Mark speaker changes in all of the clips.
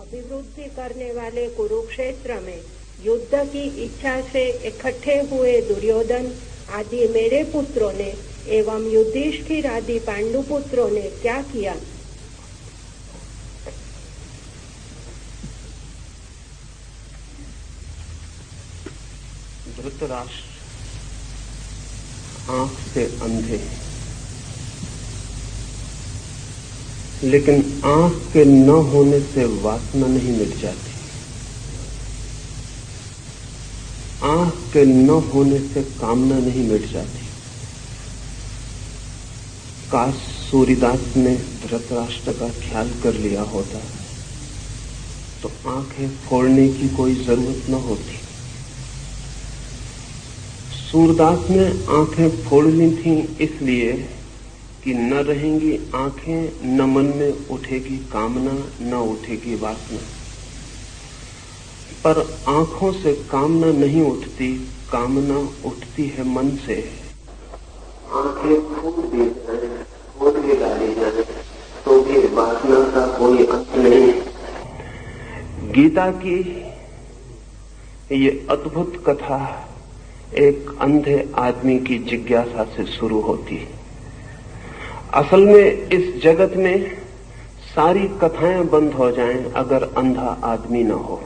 Speaker 1: अभिवृद्धि करने वाले कुरुक्षेत्र में युद्ध की इच्छा से इकट्ठे हुए दुर्योधन आदि मेरे पुत्रों ने एवं युधिष्ठिर आदि पांडुपुत्रों ने क्या किया?
Speaker 2: धृतराष्ट्र आंख से अंधे, लेकिन आंख के न होने से वासना नहीं मिट जाती। आंख के न होने से कामना नहीं मिट जाती। काश सूर्यदास ने धृतराष्ट्र का ख्याल कर लिया होता तो आंखें फोड़ने की कोई जरूरत न होती। सूरदास ने आंखें फोड़ ली थी इसलिए कि न रहेंगी आंखें, न मन में उठेगी कामना, न उठेगी वासना। पर आंखों से कामना नहीं उठती, कामना उठती है मन से। आंखें फोड़ भी डाली जाए तो भी वासना का कोई अंत नहीं। गीता की ये अद्भुत कथा एक अंधे आदमी की जिज्ञासा से शुरू होती है। असल में इस जगत में सारी कथाएं बंद हो जाएं अगर अंधा आदमी न हो।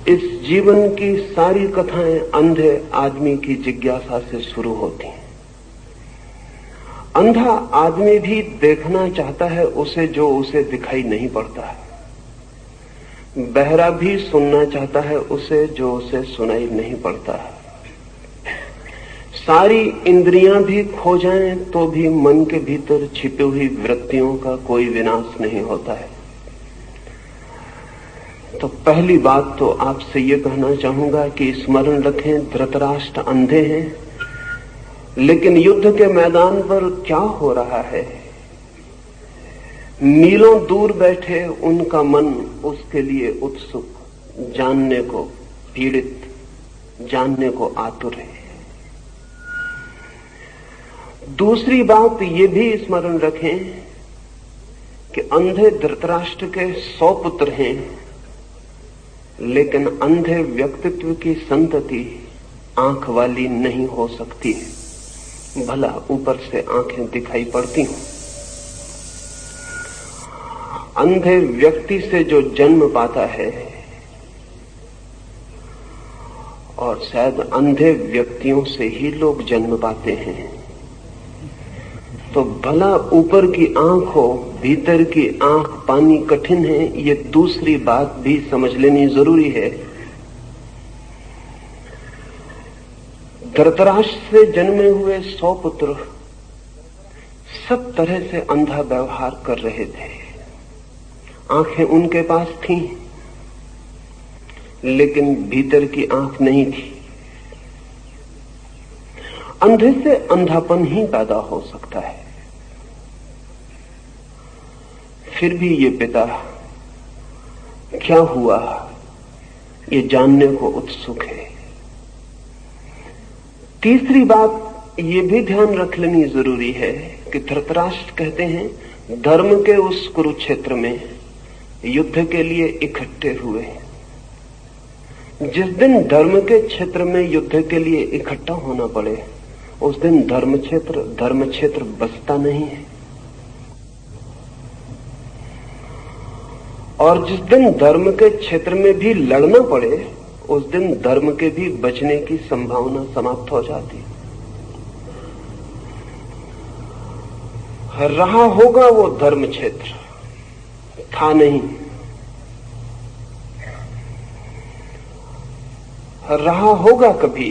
Speaker 2: इस जीवन की सारी कथाएं अंधे आदमी की जिज्ञासा से शुरू होती हैं। अंधा आदमी भी देखना चाहता है उसे जो उसे दिखाई नहीं पड़ता है। बहरा भी सुनना चाहता है उसे जो उसे सुनाई नहीं पड़ता है। सारी इंद्रियां भी खो जाएं तो भी मन के भीतर छिपी हुई वृत्तियों का कोई विनाश नहीं होता है। तो पहली बात तो आपसे ये कहना चाहूंगा कि स्मरण रखें, धृतराष्ट्र अंधे हैं, लेकिन युद्ध के मैदान पर क्या हो रहा है, मीलों दूर बैठे उनका मन उसके लिए उत्सुक, जानने को पीड़ित, जानने को आतुर है। दूसरी बात ये भी स्मरण रखें कि अंधे धृतराष्ट्र के 100 पुत्र हैं, लेकिन अंधे व्यक्तित्व की संतति आंख वाली नहीं हो सकती है। भला ऊपर से आंखें दिखाई पड़ती हों। अंधे व्यक्ति से जो जन्म पाता है, और शायद अंधे व्यक्तियों से ही लोग जन्म पाते हैं, तो भला ऊपर की आंख हो, भीतर की आंख पानी कठिन है, ये दूसरी बात भी समझ लेनी जरूरी है। धृतराष्ट्र से जन्मे हुए 100 पुत्र सब तरह से अंधा व्यवहार कर रहे थे। आंखें उनके पास थीं, लेकिन भीतर की आंख नहीं थी। अंधे से अंधापन ही पैदा हो सकता है। फिर भी ये पिता क्या हुआ ये जानने को उत्सुक है। तीसरी बात ये भी ध्यान रख लेनी जरूरी है कि धृतराष्ट्र कहते हैं धर्म के उस कुरुक्षेत्र में युद्ध के लिए इकट्ठे हुए। जिस दिन धर्म के क्षेत्र में युद्ध के लिए इकट्ठा होना पड़े, उस दिन धर्म क्षेत्र बचता नहीं है। और जिस दिन धर्म के क्षेत्र में भी लड़ना पड़े, उस दिन धर्म के भी बचने की संभावना समाप्त हो जाती। रहा होगा वो धर्म क्षेत्र, था नहीं। रहा होगा कभी,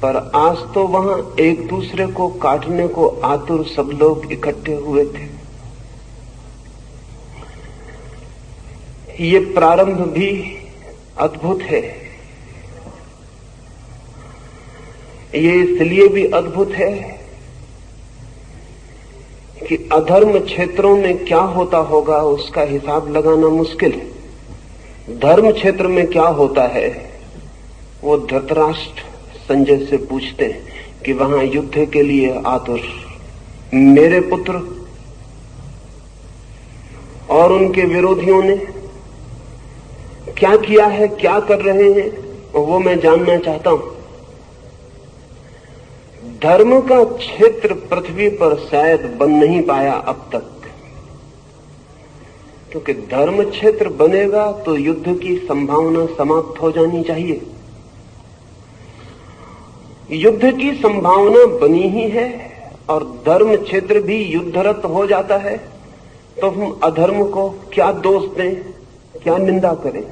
Speaker 2: पर आज तो वहां एक दूसरे को काटने को आतुर सब लोग इकट्ठे हुए थे। ये प्रारंभ भी अद्भुत है। ये इसलिए भी अद्भुत है कि अधर्म क्षेत्रों में क्या होता होगा उसका हिसाब लगाना मुश्किल है। धर्म क्षेत्र में क्या होता है वो धृतराष्ट्र संजय से पूछते हैं कि वहां युद्ध के लिए आतुर मेरे पुत्र और उनके विरोधियों ने क्या किया है, क्या कर रहे हैं, वो मैं जानना चाहता हूं। धर्म का क्षेत्र पृथ्वी पर शायद बन नहीं पाया अब तक, क्योंकि धर्म क्षेत्र बनेगा तो युद्ध की संभावना समाप्त हो जानी चाहिए। युद्ध की संभावना बनी ही है और धर्म क्षेत्र भी युद्धरत हो जाता है, तो हम अधर्म को क्या दोष दें, क्या निंदा करें।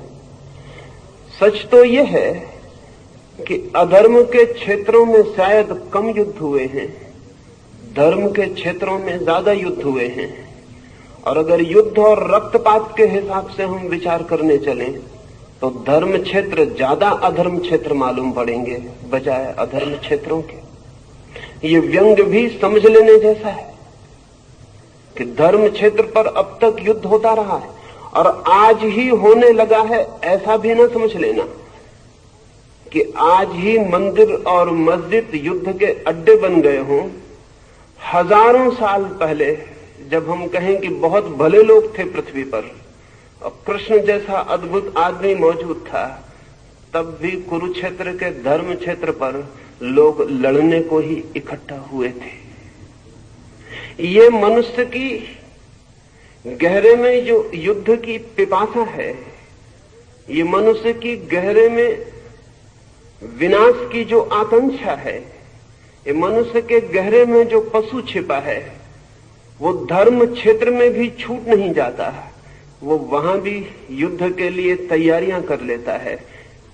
Speaker 2: सच तो यह है कि अधर्म के क्षेत्रों में शायद कम युद्ध हुए हैं, धर्म के क्षेत्रों में ज्यादा युद्ध हुए हैं। और अगर युद्ध और रक्तपात के हिसाब से हम विचार करने चलें तो धर्म क्षेत्र ज्यादा अधर्म क्षेत्र मालूम पड़ेंगे बजाय अधर्म क्षेत्रों के। ये व्यंग्य भी समझ लेने जैसा है कि धर्म क्षेत्र पर अब तक युद्ध होता रहा है और आज ही होने लगा है, ऐसा भी ना समझ लेना कि आज ही मंदिर और मस्जिद युद्ध के अड्डे बन गए हों। हजारों साल पहले जब हम कहें कि बहुत भले लोग थे पृथ्वी पर और कृष्ण जैसा अद्भुत आदमी मौजूद था, तब भी कुरुक्षेत्र के धर्म क्षेत्र पर लोग लड़ने को ही इकट्ठा हुए थे। ये मनुष्य की गहरे में जो युद्ध की पिपासा है, ये मनुष्य की गहरे में विनाश की जो आकांक्षा है, ये मनुष्य के गहरे में जो पशु छिपा है, वो धर्म क्षेत्र में भी छूट नहीं जाता, वो वहां भी युद्ध के लिए तैयारियां कर लेता है।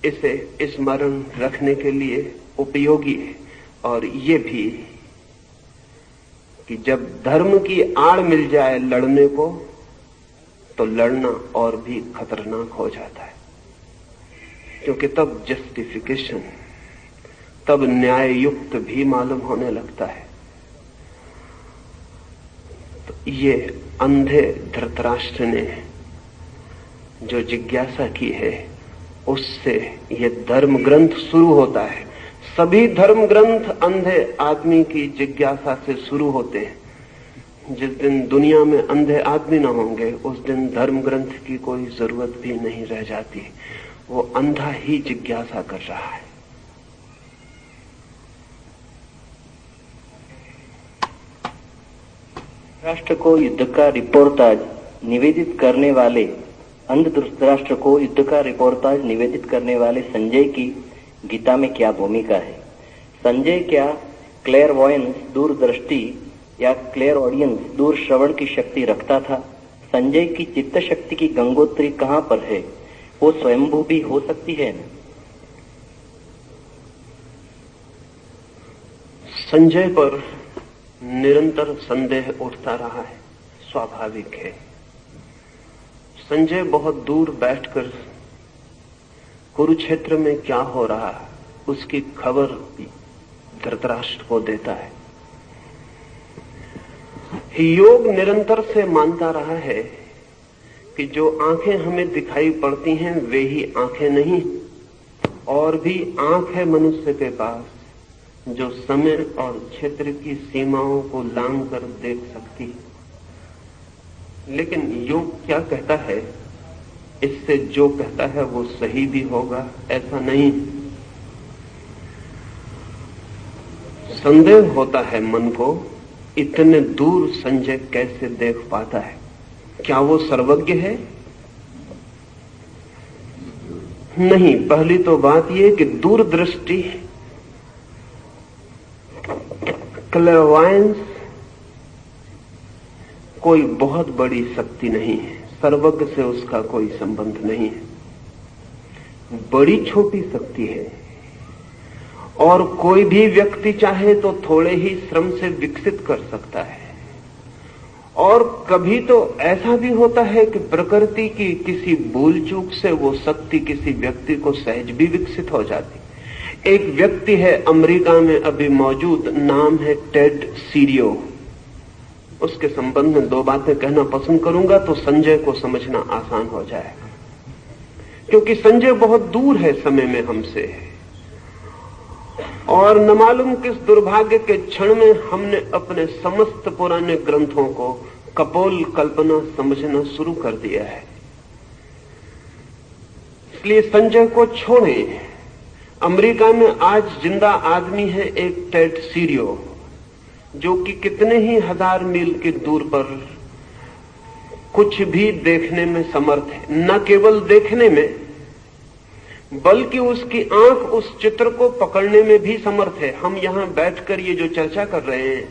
Speaker 2: इसे स्मरण रखने के लिए उपयोगी है। और ये भी कि जब धर्म की आड़ मिल जाए लड़ने को, तो लड़ना और भी खतरनाक हो जाता है, क्योंकि तब जस्टिफिकेशन, तब न्याय युक्त भी मालूम होने लगता है। तो ये अंधे धृतराष्ट्र ने जो जिज्ञासा की है, उससे ये धर्म ग्रंथ शुरू होता है। सभी धर्म ग्रंथ अंधे आदमी की जिज्ञासा से शुरू होते हैं। जिस दिन दुनिया में अंधे आदमी न होंगे, उस दिन धर्म ग्रंथ की कोई जरूरत भी नहीं रह जाती। वो अंधा ही जिज्ञासा कर रहा है।
Speaker 3: राष्ट्र को युद्ध का रिपोर्टाज निवेदित करने वाले अंध धृतराष्ट्र को युद्ध का रिपोर्टाज निवेदित करने वाले संजय की गीता में क्या भूमिका है? संजय क्या क्लेयरवॉयंस दूरदृष्टि या क्लेयर ऑडियंस दूर श्रवण की शक्ति रखता था? संजय की चित्त शक्ति की गंगोत्री कहां पर है? वो स्वयंभू भी हो सकती है न?
Speaker 2: संजय पर निरंतर संदेह उठता रहा है, स्वाभाविक है। संजय बहुत दूर बैठकर कुरुक्षेत्र में क्या हो रहा है उसकी खबर धृतराष्ट्र को देता है। योग निरंतर से मानता रहा है कि जो आंखें हमें दिखाई पड़ती हैं वे ही आंखें नहीं, और भी आंख है मनुष्य के पास जो समय और क्षेत्र की सीमाओं को लांघ कर देख सकती है। लेकिन योग क्या कहता है, इससे जो कहता है वो सही भी होगा ऐसा नहीं। संदेह होता है मन को, इतने दूर संजय कैसे देख पाता है? क्या वो सर्वज्ञ है? नहीं। पहली तो बात यह कि दूरदृष्टि, क्लेयरवॉयंस कोई बहुत बड़ी शक्ति नहीं है, सर्वज्ञ से उसका कोई संबंध नहीं है। बड़ी छोटी शक्ति है और कोई भी व्यक्ति चाहे तो थोड़े ही श्रम से विकसित कर सकता है। और कभी तो ऐसा भी होता है कि प्रकृति की किसी भूल चूक से वो शक्ति किसी व्यक्ति को सहज भी विकसित हो जाती। एक व्यक्ति है अमेरिका में अभी मौजूद, नाम है टेड सीरियो। उसके संबंध में 2 बातें कहना पसंद करूंगा तो संजय को समझना आसान हो जाएगा, क्योंकि संजय बहुत दूर है समय में हमसे, और न मालूम किस दुर्भाग्य के क्षण में हमने अपने समस्त पुराने ग्रंथों को कपोल कल्पना समझना शुरू कर दिया है। इसलिए संजय को छोड़ें। अमेरिका में आज जिंदा आदमी है एक टेड सीरियो, जो कि कितने ही हजार मील की दूर पर कुछ भी देखने में समर्थ है। न केवल देखने में, बल्कि उसकी आंख उस चित्र को पकड़ने में भी समर्थ है। हम यहां बैठकर ये जो चर्चा कर रहे हैं,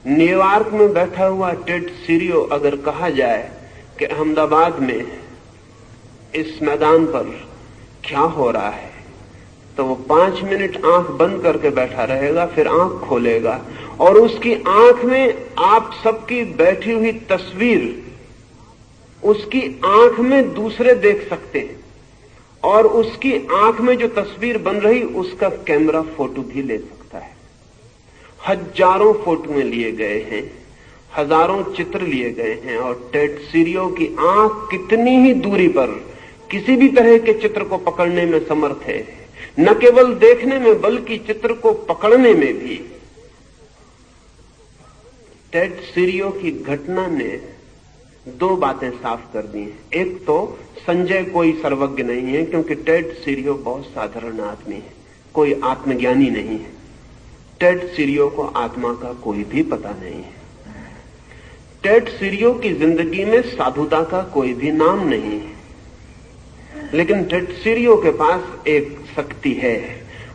Speaker 2: न्यूयॉर्क में बैठा हुआ टेड सीरियो अगर कहा जाए कि अहमदाबाद में इस मैदान पर क्या हो रहा है, तो वो 5 मिनट आंख बंद करके बैठा रहेगा, फिर आंख खोलेगा और उसकी आंख में आप सबकी बैठी हुई तस्वीर उसकी आंख में दूसरे देख सकते हैं, और उसकी आंख में जो तस्वीर बन रही उसका कैमरा फोटो भी ले सकता है। हजारों फोटोएं लिए गए हैं, हजारों चित्र लिए गए हैं, और टेड सीरियो की आंख कितनी ही दूरी पर किसी भी तरह के चित्र को पकड़ने में समर्थ है। न केवल देखने में बल्कि चित्र को पकड़ने में भी। टेड सीरियो की घटना ने 2 बातें साफ कर दी हैं। एक तो संजय कोई सर्वज्ञ नहीं है, क्योंकि टेड सीरियो बहुत साधारण आदमी है, कोई आत्मज्ञानी नहीं है। टेड सीरियो को आत्मा का कोई भी पता नहीं है। टेड सीरियो की जिंदगी में साधुता का कोई भी नाम नहीं है, लेकिन टेड सीरियो के पास एक शक्ति है,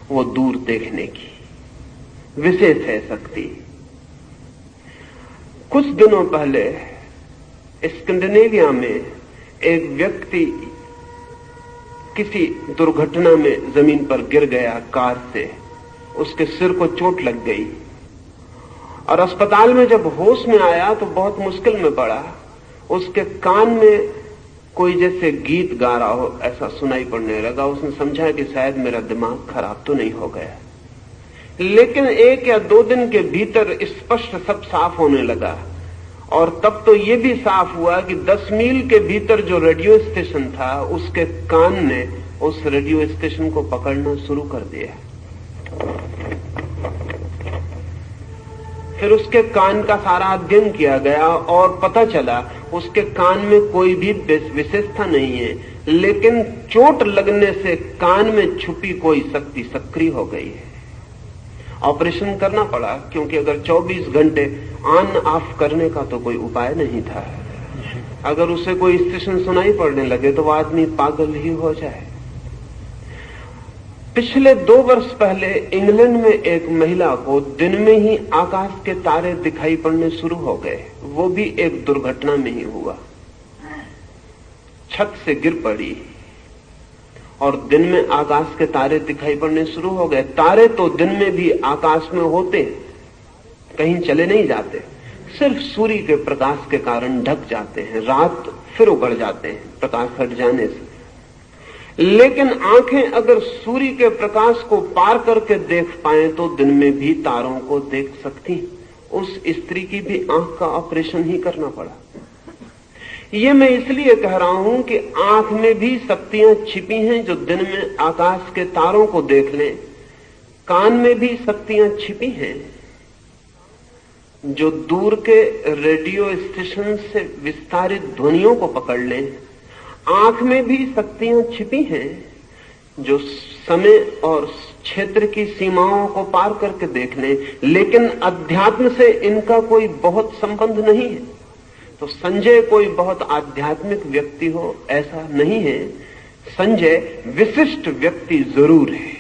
Speaker 2: वो दूर देखने की विशेष है शक्ति। कुछ दिनों पहले स्कैंडिनेविया में एक व्यक्ति किसी दुर्घटना में जमीन पर गिर गया कार से, उसके सिर को चोट लग गई और अस्पताल में जब होश में आया तो बहुत मुश्किल में पड़ा। उसके कान में कोई जैसे गीत गा रहा हो ऐसा सुनाई पड़ने लगा। उसने समझा कि शायद मेरा दिमाग खराब तो नहीं हो गया, लेकिन 1 या 2 दिन के भीतर स्पष्ट सब साफ होने लगा। और तब तो ये भी साफ हुआ कि 10 मील के भीतर जो रेडियो स्टेशन था उसके कान ने उस रेडियो स्टेशन को पकड़ना शुरू कर दिया। फिर उसके कान का सारा अध्ययन किया गया और पता चला उसके कान में कोई भी विशेषता नहीं है, लेकिन चोट लगने से कान में छुपी कोई शक्ति सक्रिय हो गई है। ऑपरेशन करना पड़ा, क्योंकि अगर 24 घंटे ऑन ऑफ करने का तो कोई उपाय नहीं था। अगर उसे कोई स्टेशन सुनाई पड़ने लगे तो वो आदमी पागल ही हो जाए। पिछले 2 वर्ष पहले इंग्लैंड में एक महिला को दिन में ही आकाश के तारे दिखाई पड़ने शुरू हो गए। वो भी एक दुर्घटना में ही हुआ, छत से गिर पड़ी और दिन में आकाश के तारे दिखाई पड़ने शुरू हो गए। तारे तो दिन में भी आकाश में होते, कहीं चले नहीं जाते, सिर्फ सूर्य के प्रकाश के कारण ढक जाते हैं, रात फिर उगड़ जाते हैं प्रकाश हट जाने से। लेकिन आंखें अगर सूर्य के प्रकाश को पार करके देख पाए तो दिन में भी तारों को देख सकती। उस स्त्री की भी आंख का ऑपरेशन ही करना पड़ा। ये मैं इसलिए कह रहा हूं कि आंख में भी शक्तियां छिपी हैं जो दिन में आकाश के तारों को देख लें। कान में भी शक्तियां छिपी हैं जो दूर के रेडियो स्टेशन से विस्तारित ध्वनियों को पकड़ लें। आंख में भी शक्तियां छिपी हैं जो समय और क्षेत्र की सीमाओं को पार करके देख लें, लेकिन अध्यात्म से इनका कोई बहुत संबंध नहीं है। तो संजय कोई बहुत आध्यात्मिक व्यक्ति हो ऐसा नहीं है। संजय विशिष्ट व्यक्ति जरूर है।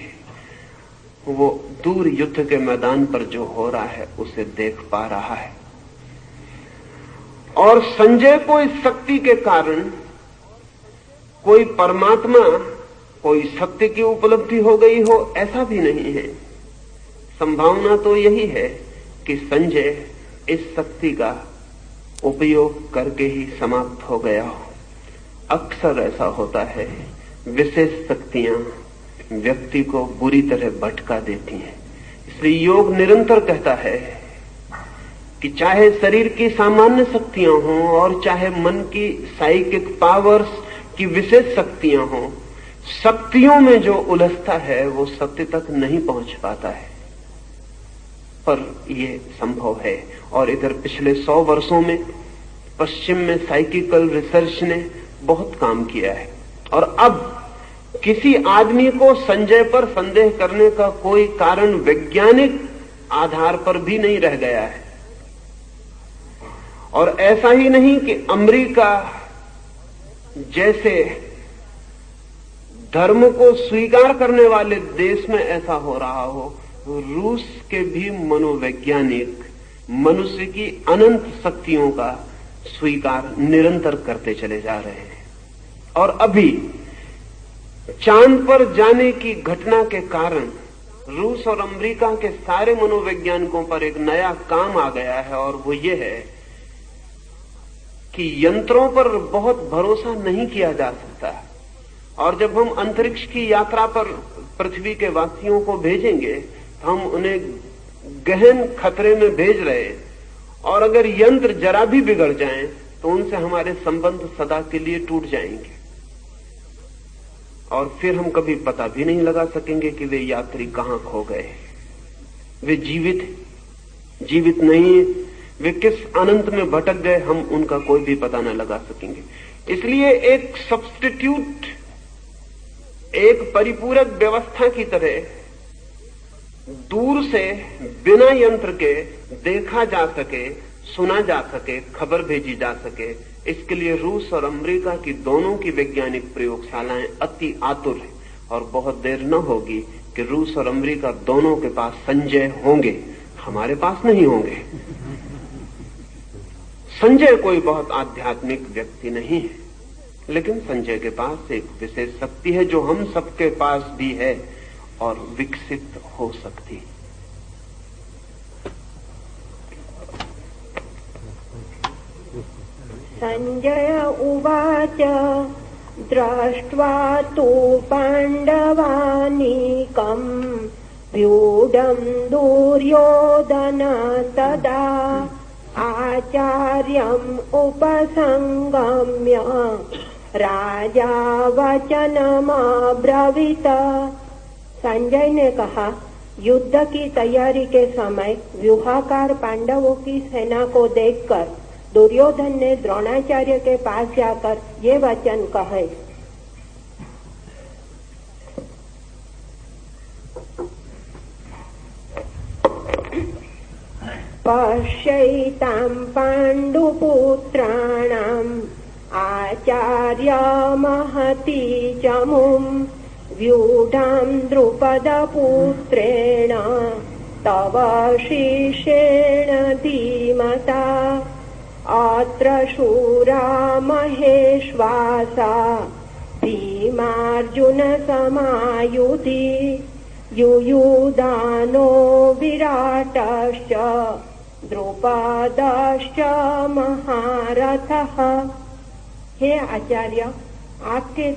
Speaker 2: वो दूर युद्ध के मैदान पर जो हो रहा है उसे देख पा रहा है, और संजय को इस शक्ति के कारण कोई परमात्मा, कोई सत्य की उपलब्धि हो गई हो ऐसा भी नहीं है। संभावना तो यही है कि संजय इस शक्ति का उपयोग करके ही समाप्त हो गया हो। अक्सर ऐसा होता है, विशेष शक्तियां व्यक्ति को बुरी तरह भटका देती हैं। इसलिए योग निरंतर कहता है कि चाहे शरीर की सामान्य शक्तियां हों और चाहे मन की साइकिक पावर्स की विशेष शक्तियां हों, शक्तियों में जो उलझता है वो सत्य तक नहीं पहुंच पाता है। पर यह संभव है। और इधर पिछले 100 वर्षों में पश्चिम में साइकिकल रिसर्च ने बहुत काम किया है, और अब किसी आदमी को संजय पर संदेह करने का कोई कारण वैज्ञानिक आधार पर भी नहीं रह गया है। और ऐसा ही नहीं कि अमेरिका जैसे धर्म को स्वीकार करने वाले देश में ऐसा हो रहा हो, रूस के भी मनोवैज्ञानिक मनुष्य की अनंत शक्तियों का स्वीकार निरंतर करते चले जा रहे हैं। और अभी चांद पर जाने की घटना के कारण रूस और अमेरिका के सारे मनोवैज्ञानिकों पर एक नया काम आ गया है, और वो ये है कि यंत्रों पर बहुत भरोसा नहीं किया जा सकता। और जब हम अंतरिक्ष की यात्रा पर पृथ्वी के वासियों को भेजेंगे तो हम उन्हें गहन खतरे में भेज रहे हैं, और अगर यंत्र जरा भी बिगड़ जाएं तो उनसे हमारे संबंध सदा के लिए टूट जाएंगे, और फिर हम कभी पता भी नहीं लगा सकेंगे कि वे यात्री कहां खो गए। वे जीवित नहीं, वे किस अनंत में भटक गए, हम उनका कोई भी पता न लगा सकेंगे। इसलिए एक सब्स्टिट्यूट, एक परिपूरक व्यवस्था की तरह दूर से बिना यंत्र के देखा जा सके, सुना जा सके, खबर भेजी जा सके, इसके लिए रूस और अमेरिका की दोनों की वैज्ञानिक प्रयोगशालाएं अति आतुर हैं। और बहुत देर न होगी कि रूस और अमेरिका दोनों के पास संजय होंगे, हमारे पास नहीं होंगे। संजय कोई बहुत आध्यात्मिक व्यक्ति नहीं है, लेकिन संजय के पास एक विशेष शक्ति है जो हम सबके पास भी है और विकसित हो सकती।
Speaker 1: संजय उवाच दृष्ट्वा तु पाण्डवानीकं व्यूढं दुर्योधन तदा आचार्यम् उपसंगम्य राजा वचनमब्रवीत। संजय ने कहा, युद्ध की तैयारी के समय व्यूहाकार पांडवों की सेना को देखकर दुर्योधन ने द्रोणाचार्य के पास जाकर ये वचन कहे, पश्यैतां पाण्डुपुत्राणाम् आचार्य महती चमुं व्यूढां द्रुपदपुत्रेण तव शिष्येण धीमता अत्र शूरा महेश्वासा भीमार्जुन समायुधि युयुधानो विराटश्च द्रुपदश्च महारथः। हे आचार्य, आपके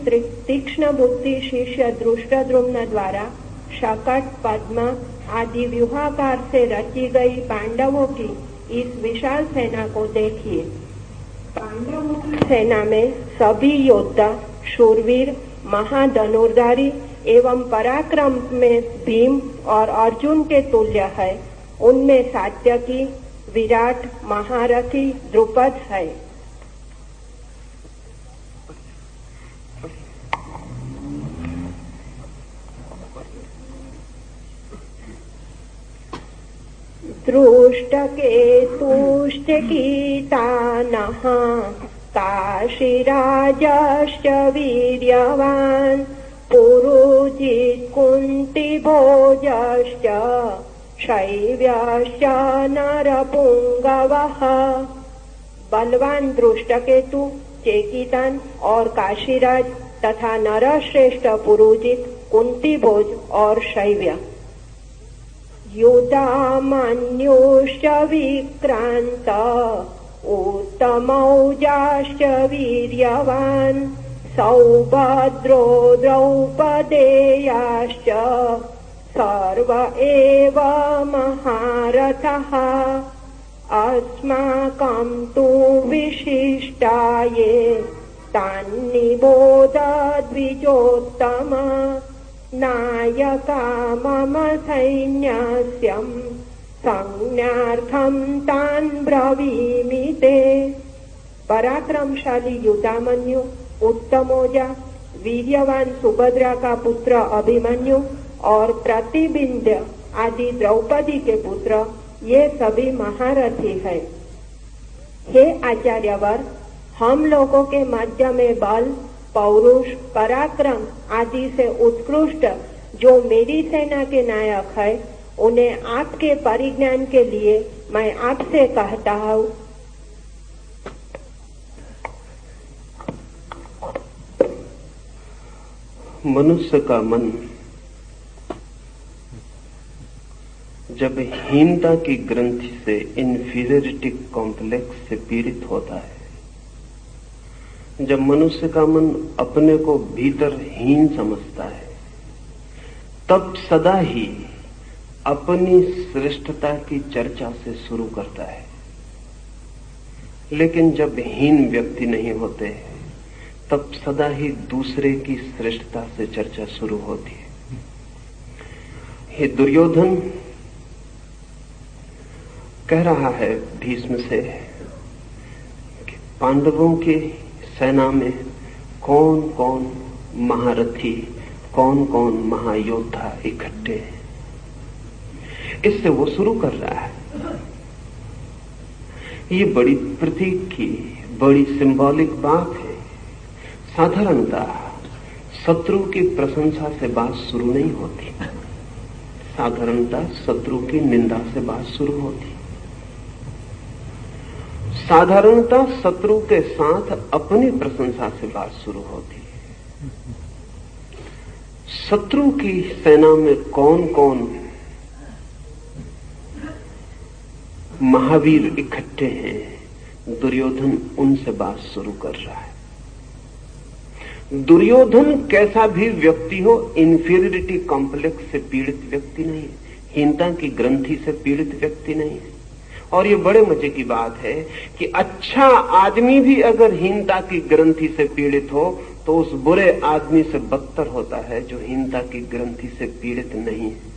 Speaker 1: तीक्ष्ण बुद्धि शिष्य धृष्टद्युम्न द्वारा शकट, पद्म आदि व्यूहाकार से रची गई पांडवों की इस विशाल सेना को देखिए। पांडवों की सेना में सभी योद्धा शूरवीर, महाधनुर्धारी एवं पराक्रम में भीम और अर्जुन के तुल्य है। उनमें सात्यकी, विराट, महारथी द्रुपद है। दृष्टकेतुश्चकितानः काशीराजश्च वीर्यवान् पुरुजित् कुन्तिभोजश्च शैव्यश्च नरपुंगवः। बलवान दृष्टकेतु, चेकितान और काशीराज तथा नरश्रेष्ठ पुरुजित, कुंतीभोज और शैव्य। युधामन्युश्च विक्रांत उत्तमौजाश्च वीर्यवान् सौभद्रो द्रौपदेयाश्च सर्व एव महारथः। अस्माकं तु विशिष्टाये तान्निबोध द्विजोत्तम नायका मम सैन्यस्यं संज्ञार्थं तान् ब्रवीमि ते। पराक्रमशाली युधामन्यु, उत्तमोजा, वीर्यवान सुभद्रा का पुत्र अभिमन्यु और प्रतिबिंध्य आदि द्रौपदी के पुत्र, ये सभी महारथी हैं। हे आचार्यवर, हम लोगों के मध्य में बल, पौरुष, पराक्रम आदि से उत्कृष्ट जो मेरी सेना के नायक है, उन्हें आपके परिज्ञान के लिए मैं आपसे कहता हूँ।
Speaker 2: मनुष्य का मन जब हीनता की ग्रंथि से, इंफीरियरिटी कॉम्प्लेक्स से पीड़ित होता है, जब मनुष्य का मन अपने को भीतर हीन समझता है, तब सदा ही अपनी श्रेष्ठता की चर्चा से शुरू करता है। लेकिन जब हीन व्यक्ति नहीं होते, तब सदा ही दूसरे की श्रेष्ठता से चर्चा शुरू होती है। हे दुर्योधन कह रहा है भीष्म से कि पांडवों की सेना में कौन कौन महारथी, कौन कौन महायोद्धा इकट्ठे हैं। इससे वो शुरू कर रहा है। ये बड़ी प्रतीक की, बड़ी सिंबॉलिक बात है। साधारणतः शत्रु की प्रशंसा से बात शुरू नहीं होती, साधारणतः शत्रु की निंदा से बात शुरू होती। साधारणतः शत्रु के साथ अपनी प्रशंसा से बात शुरू होती है। शत्रु की सेना में कौन कौन महावीर इकट्ठे हैं, दुर्योधन उनसे बात शुरू कर रहा है। दुर्योधन कैसा भी व्यक्ति हो, इंफीरियरिटी कॉम्प्लेक्स से पीड़ित व्यक्ति नहीं है, हीनता की ग्रंथि से पीड़ित व्यक्ति नहीं है। और ये बड़े मजे की बात है कि अच्छा आदमी भी अगर हीनता की ग्रंथि से पीड़ित हो, तो उस बुरे आदमी से बदतर होता है जो हीनता की ग्रंथि से पीड़ित नहीं है।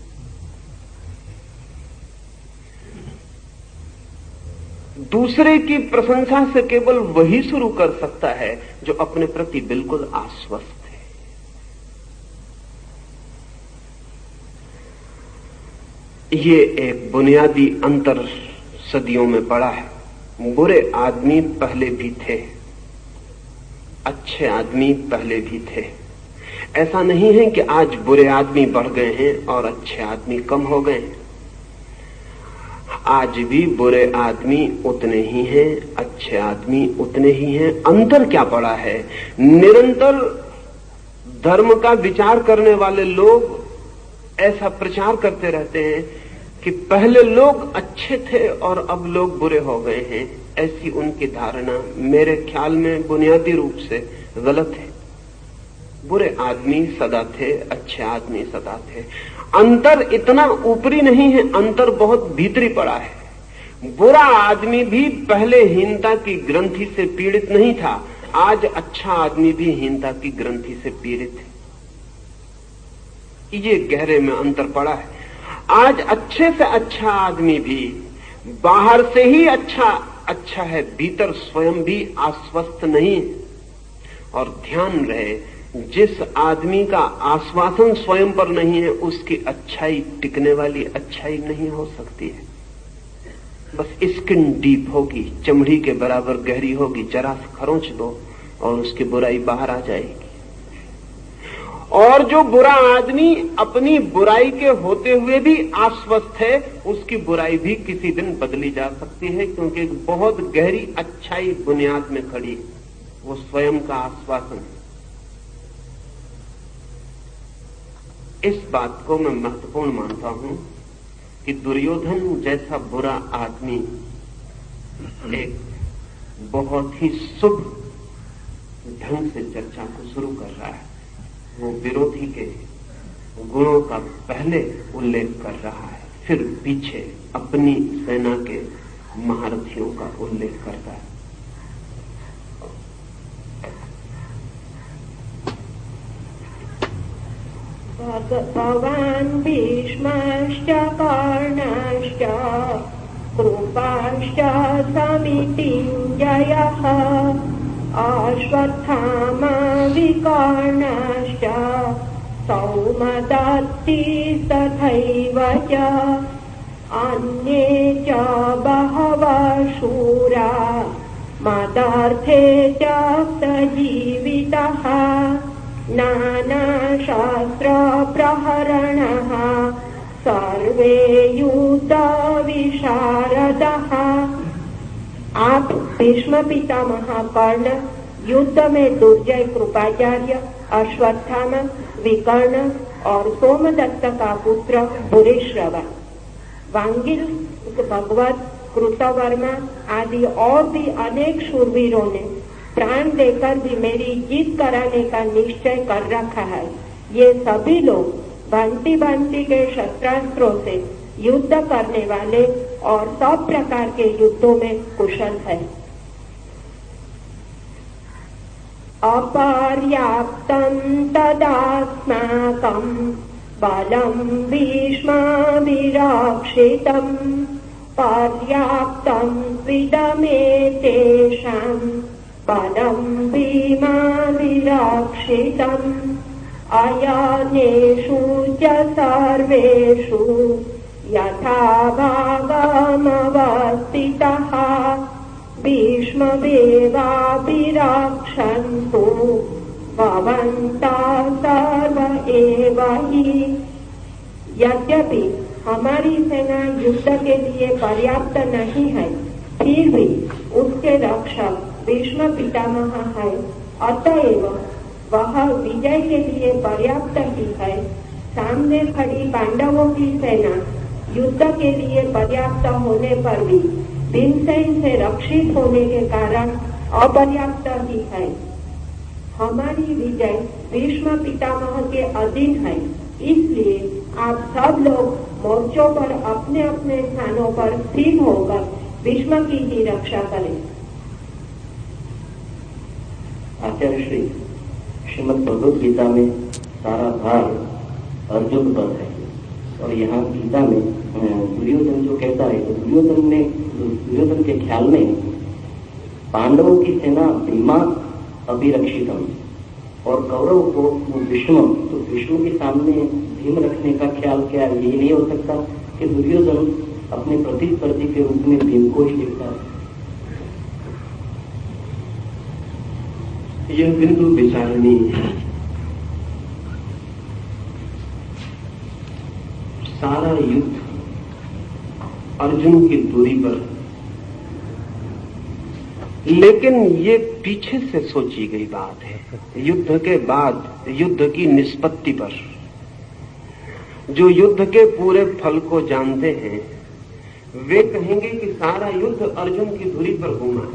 Speaker 2: दूसरे की प्रशंसा से केवल वही शुरू कर सकता है जो अपने प्रति बिल्कुल आश्वस्त है। ये एक बुनियादी अंतर सदियों में पड़ा है। बुरे आदमी पहले भी थे, अच्छे आदमी पहले भी थे। ऐसा नहीं है कि आज बुरे आदमी बढ़ गए हैं और अच्छे आदमी कम हो गए हैं। आज भी बुरे आदमी उतने ही हैं, अच्छे आदमी उतने ही हैं। अंतर क्या पड़ा है? निरंतर धर्म का विचार करने वाले लोग ऐसा प्रचार करते रहते हैं कि पहले लोग अच्छे थे और अब लोग बुरे हो गए हैं। ऐसी उनकी धारणा मेरे ख्याल में बुनियादी रूप से गलत है। बुरे आदमी सदा थे, अच्छे आदमी सदा थे। अंतर इतना ऊपरी नहीं है, अंतर बहुत भीतरी पड़ा है। बुरा आदमी भी पहले हीनता की ग्रंथि से पीड़ित नहीं था, आज अच्छा आदमी भी हीनता की ग्रंथि से पीड़ित है। ये गहरे में अंतर पड़ा है। आज अच्छे से अच्छा आदमी भी बाहर से ही अच्छा है, भीतर स्वयं भी आश्वस्त नहीं। और ध्यान रहे, जिस आदमी का आश्वासन स्वयं पर नहीं है, उसकी अच्छाई टिकने वाली अच्छाई नहीं हो सकती है। बस स्किन डीप होगी, चमड़ी के बराबर गहरी होगी, जरा सा खरोंच दो और उसकी बुराई बाहर आ जाएगी। और जो बुरा आदमी अपनी बुराई के होते हुए भी आश्वस्त है, उसकी बुराई भी किसी दिन बदली जा सकती है, क्योंकि एक बहुत गहरी अच्छाई बुनियाद में खड़ी है, वो स्वयं का आश्वासन है। इस बात को मैं महत्वपूर्ण मानता हूं कि दुर्योधन जैसा बुरा आदमी एक बहुत ही शुभ ढंग से चर्चा को शुरू कर रहा है। वो विरोधी के गुणों का पहले उल्लेख कर रहा है, फिर पीछे अपनी सेना के महारथियों का उल्लेख करता है।
Speaker 1: भगवान् भीष्मश्च कर्णश्च कृपाश्च समितिञ्जयः अश्वत्थामा विकर्णश्च सौमदत्ति तथैव च अन्ये च बहवः शूरा मदर्थे च सजीवितः नानाशास्त्रप्रहरणः सर्वे युद्धविशारदः। आप भीष्म पितामह कर्ण, युद्ध में दुर्जय कृपाचार्य, अश्वत्थामा, विकर्ण और सोमदत्त का पुत्र भूरिश्रवा, वांगिल, भगवत, कृतवर्मा आदि और भी अनेक शूरवीरों ने प्राण देकर भी मेरी जीत कराने का निश्चय कर रखा है। ये सभी लोग भांति भांति के शस्त्रास्त्रों से युद्ध करने वाले और सब प्रकार के युद्धों में कुशल है। अपर्याप्तं तदास्माकं बलं भीष्माभिरक्षितं पर्याप्तं त्विदमेतेषां बलं भीमाभिरक्षितम् अयनेषु च सर्वेषु यथा भागमवस्थितः भीष्ममेवाभिरक्षन्तु भवन्तः सर्व एव हि। यद्यपि हमारी सेना युद्ध के लिए पर्याप्त नहीं है, फिर भी उसके रक्षक भीष्म पितामह है, अतएव वह विजय के लिए पर्याप्त ही है। सामने खड़ी पांडवों की सेना युद्ध के लिए पर्याप्त होने पर भी भीमसेन से रक्षित होने के कारण अपर्याप्त ही है। हमारी विजय भीष्म पितामह के अधीन है, इसलिए आप सब लोग मोर्चों पर अपने अपने स्थानों पर स्थिर होकर भीष्म की ही रक्षा करें।
Speaker 3: आचार्य श्री श्रीमद् भगवद गीता में सारा भार अर्जुन पर है, और यहाँ गीता में दुर्योधन जो कहता है, तो दुर्योधन के ख्याल में पांडवों की सेना भीमा अभिरक्षितम और कौरव को विष्णु, तो विष्णु के सामने भीम रखने का ख्याल क्या है? ये नहीं हो सकता कि दुर्योधन अपने प्रतिस्पर्धी के रूप में भीम को ही देखता है।
Speaker 2: यह बिंदु विचारणीय है। सारा युद्ध अर्जुन की दूरी पर, लेकिन ये पीछे से सोची गई बात है। युद्ध के बाद युद्ध की निष्पत्ति पर, जो युद्ध के पूरे फल को जानते हैं वे कहेंगे कि सारा युद्ध अर्जुन की दूरी पर घूमा,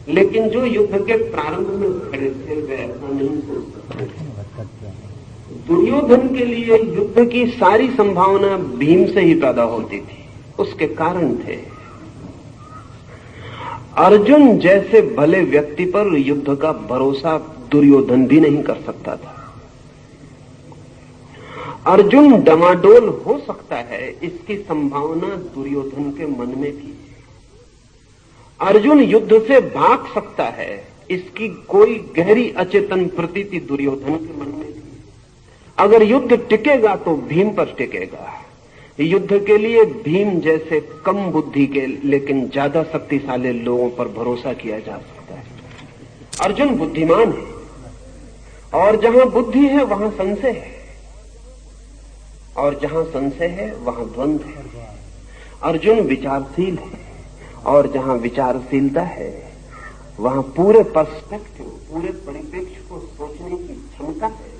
Speaker 2: लेकिन जो युद्ध के प्रारंभ में खड़े थे वे ऐसा नहीं सोच सकते। दुर्योधन के लिए युद्ध की सारी संभावना भीम से ही पैदा होती थी, उसके कारण थे। अर्जुन जैसे भले व्यक्ति पर युद्ध का भरोसा दुर्योधन भी नहीं कर सकता था। अर्जुन डमाडोल हो सकता है, इसकी संभावना दुर्योधन के मन में थी। अर्जुन युद्ध से भाग सकता है, इसकी कोई गहरी अचेतन प्रतीति दुर्योधन के मन में थी। अगर युद्ध टिकेगा तो भीम पर टिकेगा। युद्ध के लिए भीम जैसे कम बुद्धि के लेकिन ज्यादा शक्तिशाली लोगों पर भरोसा किया जा सकता है। अर्जुन बुद्धिमान है, और जहां बुद्धि है वहां संशय है, और जहां संशय है वहां द्वंद्व है। अर्जुन विचारशील है, और जहां विचारशीलता है वहां पूरे पर्सपेक्टिव, पूरे परिप्रेक्ष्य को सोचने की क्षमता है।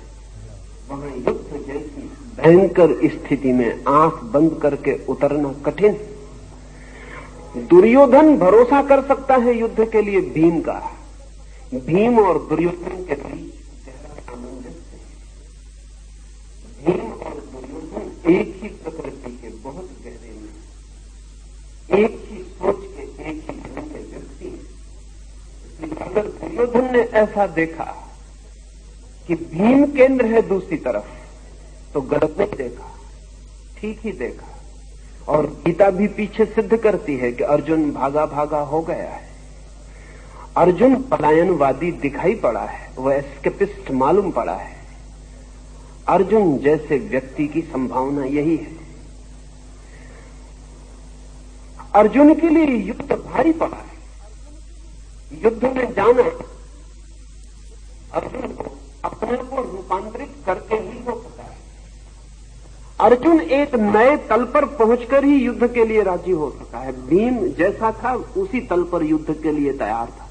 Speaker 2: वहां युद्ध जैसी भयंकर स्थिति में आंख बंद करके उतरना कठिन। दुर्योधन भरोसा कर सकता है युद्ध के लिए भीम का। भीम और दुर्योधन के बीच गहरा सामंजस्य है। भीम और दुर्योधन एक ही प्रकृति के बहुत गहरे में, एक ही अगर दुर्योधन ने ऐसा देखा कि भीम केंद्र है दूसरी तरफ, तो गलत नहीं देखा, ठीक ही देखा। और गीता भी पीछे सिद्ध करती है कि अर्जुन भागा भागा हो गया है। अर्जुन पलायनवादी दिखाई पड़ा है, वह एस्केपिस्ट मालूम पड़ा है। अर्जुन जैसे व्यक्ति की संभावना यही है। अर्जुन के लिए युद्ध भारी पड़ा है। युद्ध में जाना अर्जुन को अपने को रूपांतरित करके ही हो सकता है। अर्जुन एक नए तल पर पहुंचकर ही युद्ध के लिए राजी हो सका है। भीम जैसा था उसी तल पर युद्ध के लिए तैयार था।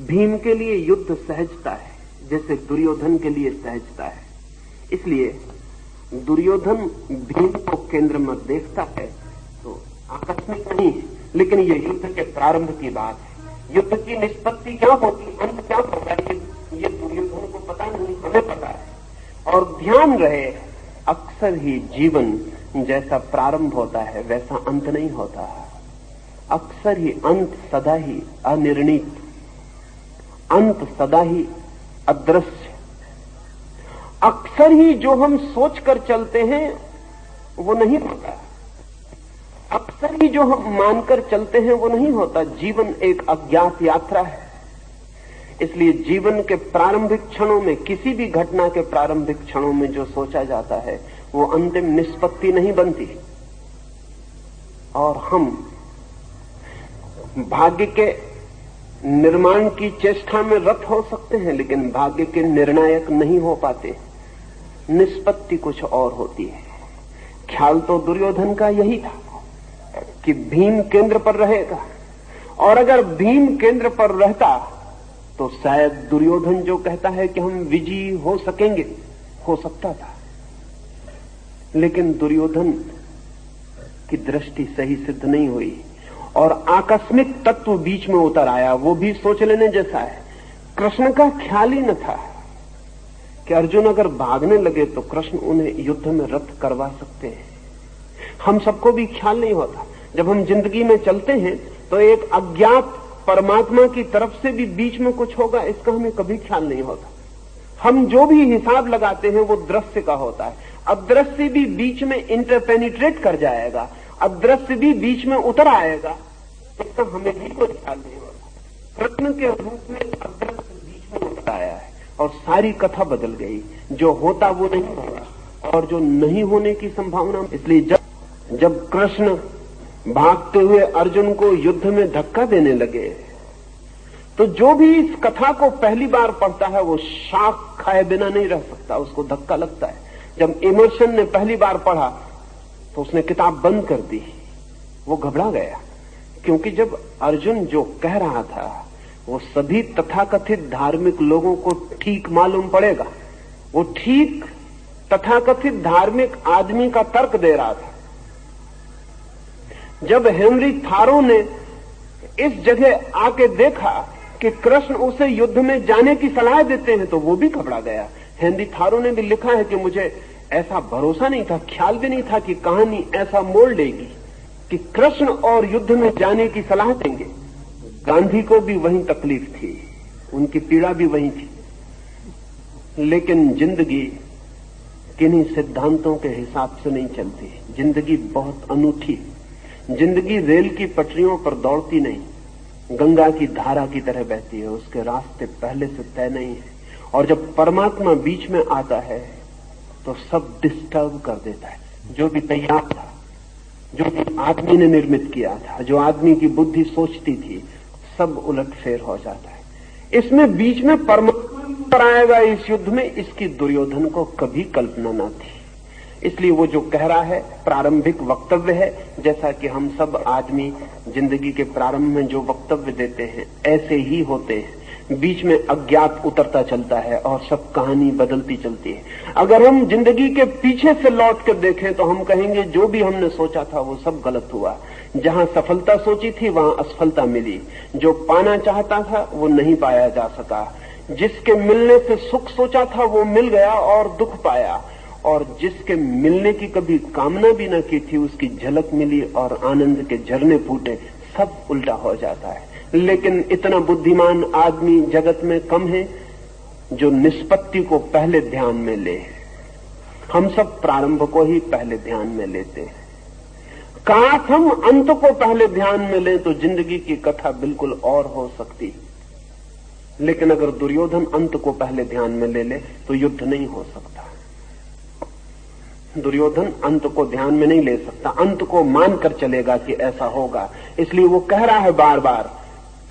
Speaker 2: भीम के लिए युद्ध सहजता है, जैसे दुर्योधन के लिए सहजता है। इसलिए दुर्योधन भीम को केंद्र में देखता है तो आकस्मिक नहीं है, लेकिन ये युद्ध के प्रारंभ की बात है। युद्ध की निष्पत्ति क्या होती, अंत क्या होता है, ये दुर्योधन को पता नहीं, हमें पता है। और ध्यान रहे, अक्सर ही जीवन जैसा प्रारंभ होता है वैसा अंत नहीं होता। अक्सर ही अंत सदा ही अनिर्णित, अंत सदा ही अदृश्य। अक्सर ही जो हम सोचकर चलते हैं वो नहीं होता, अक्सर ही जो हम मानकर चलते हैं वो नहीं होता। जीवन एक अज्ञात यात्रा है। इसलिए जीवन के प्रारंभिक क्षणों में, किसी भी घटना के प्रारंभिक क्षणों में जो सोचा जाता है वो अंतिम निष्पत्ति नहीं बनती। और हम भाग्य के निर्माण की चेष्टा में रत हो सकते हैं, लेकिन भाग्य के निर्णायक नहीं हो पाते। निष्पत्ति कुछ और होती है। ख्याल तो दुर्योधन का यही था कि भीम केंद्र पर रहेगा, और अगर भीम केंद्र पर रहता तो शायद दुर्योधन जो कहता है कि हम विजयी हो सकेंगे, हो सकता था। लेकिन दुर्योधन की दृष्टि सही सिद्ध नहीं हुई और आकस्मिक तत्व बीच में उतर आया। वो भी सोच लेने जैसा है। कृष्ण का ख्याल ही न था कि अर्जुन अगर भागने लगे तो कृष्ण उन्हें युद्ध में रत करवा सकते हैं। हम सबको भी ख्याल नहीं होता। जब हम जिंदगी में चलते हैं तो एक अज्ञात परमात्मा की तरफ से भी बीच में कुछ होगा, इसका हमें कभी ख्याल नहीं होता। हम जो भी हिसाब लगाते हैं वो दृश्य का होता है। अदृश्य भी बीच में इंटरपेनिट्रेट कर जाएगा, अदृश्य भी बीच में उतर आएगा, इसका हमें भी कोई ख्याल नहीं होता। कृष्ण के रूप में अदृश्य बीच में उतर आया है और सारी कथा बदल गई। जो होता वो नहीं होगा और जो नहीं होने की संभावना। इसलिए जब कृष्ण भागते हुए अर्जुन को युद्ध में धक्का देने लगे तो जो भी इस कथा को पहली बार पढ़ता है वो शाख खाए बिना नहीं रह सकता, उसको धक्का लगता है। जब इमर्शन ने पहली बार पढ़ा तो उसने किताब बंद कर दी, वो घबरा गया। क्योंकि जब अर्जुन जो कह रहा था वो सभी तथाकथित धार्मिक लोगों को ठीक मालूम पड़ेगा। वो ठीक तथाकथित धार्मिक आदमी का तर्क दे रहा था। जब हेनरी थारो ने इस जगह आके देखा कि कृष्ण उसे युद्ध में जाने की सलाह देते हैं तो वो भी घबरा गया। हेनरी थारो ने भी लिखा है कि मुझे ऐसा भरोसा नहीं था, ख्याल भी नहीं था कि कहानी ऐसा मोड़ लेगी कि कृष्ण और युद्ध में जाने की सलाह देंगे। गांधी को भी वही तकलीफ थी, उनकी पीड़ा भी वही थी। लेकिन जिंदगी किन्हीं सिद्धांतों के हिसाब से नहीं चलती। जिंदगी बहुत अनूठी। जिंदगी रेल की पटरियों पर दौड़ती नहीं, गंगा की धारा की तरह बहती है। उसके रास्ते पहले से तय नहीं है। और जब परमात्मा बीच में आता है तो सब डिस्टर्ब कर देता है। जो भी तैयार था, जो भी आदमी ने निर्मित किया था, जो आदमी की बुद्धि सोचती थी, सब उलटफेर हो जाता है। इसमें बीच में परमात्मा पर आएगा इस युद्ध में, इसकी दुर्योधन को कभी कल्पना न थी। इसलिए वो जो कह रहा है प्रारंभिक वक्तव्य है, जैसा कि हम सब आदमी जिंदगी के प्रारंभ में जो वक्तव्य देते हैं ऐसे ही होते हैं। बीच में अज्ञात उतरता चलता है और सब कहानी बदलती चलती है। अगर हम जिंदगी के पीछे से लौट कर देखें तो हम कहेंगे जो भी हमने सोचा था वो सब गलत हुआ। जहां सफलता सोची थी वहां असफलता मिली। जो पाना चाहता था वो नहीं पाया जा सका। जिसके मिलने से सुख सोचा था वो मिल गया और दुख पाया। और जिसके मिलने की कभी कामना भी न की थी उसकी झलक मिली और आनंद के झरने फूटे। सब उल्टा हो जाता है। लेकिन इतना बुद्धिमान आदमी जगत में कम है जो निष्पत्ति को पहले ध्यान में ले। हम सब प्रारंभ को ही पहले ध्यान में लेते हैं। काश हम अंत को पहले ध्यान में लें तो जिंदगी की कथा बिल्कुल और हो सकती। लेकिन अगर दुर्योधन अंत को पहले ध्यान में ले ले तो युद्ध नहीं हो सकता। दुर्योधन अंत को ध्यान में नहीं ले सकता, अंत को मानकर चलेगा कि ऐसा होगा। इसलिए वो कह रहा है बार बार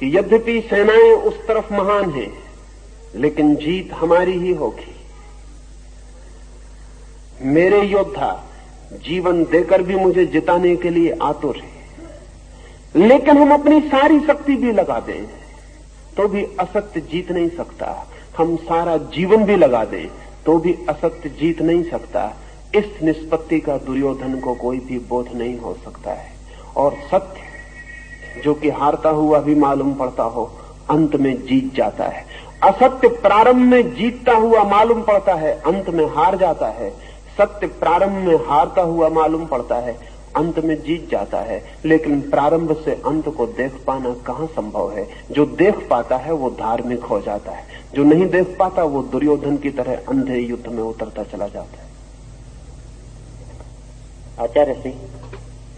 Speaker 2: कि यद्यपि सेनाएं उस तरफ महान हैं, लेकिन जीत हमारी ही होगी। मेरे योद्धा जीवन देकर भी मुझे जिताने के लिए आतुर है, लेकिन हम अपनी सारी शक्ति भी लगा दें तो भी असत्य जीत नहीं सकता। हम सारा जीवन भी लगा दें तो भी असत्य जीत नहीं सकता। इस निष्पत्ति का दुर्योधन को कोई भी बोध नहीं हो सकता है। और सत्य जो कि हारता हुआ भी मालूम पड़ता हो, अंत में जीत जाता है। असत्य प्रारंभ में जीतता हुआ मालूम पड़ता है, अंत में हार जाता है। सत्य प्रारंभ में हारता हुआ मालूम पड़ता है, अंत में जीत जाता है। लेकिन प्रारंभ से अंत को देख पाना कहां संभव है। जो देख पाता है वो धार्मिक हो जाता है, जो नहीं देख पाता वो दुर्योधन की तरह अंधे युद्ध में उतरता चला जाता है।
Speaker 3: आचार्य श्री,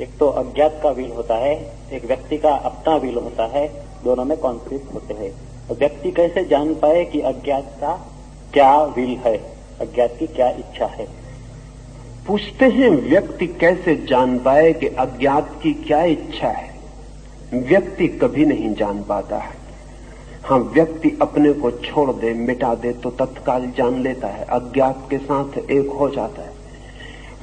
Speaker 3: एक तो अज्ञात का विल होता है, एक व्यक्ति का अपना विल होता है, दोनों में कॉन्फ्लिक्ट होते हैं। तो व्यक्ति कैसे जान पाए कि अज्ञात का क्या विल है, अज्ञात की क्या इच्छा है?
Speaker 2: पूछते हैं व्यक्ति कैसे जान पाए कि अज्ञात की क्या इच्छा है। व्यक्ति कभी नहीं जान पाता है। हाँ, व्यक्ति अपने को छोड़ दे, मिटा दे तो तत्काल जान लेता है, अज्ञात के साथ एक हो जाता है।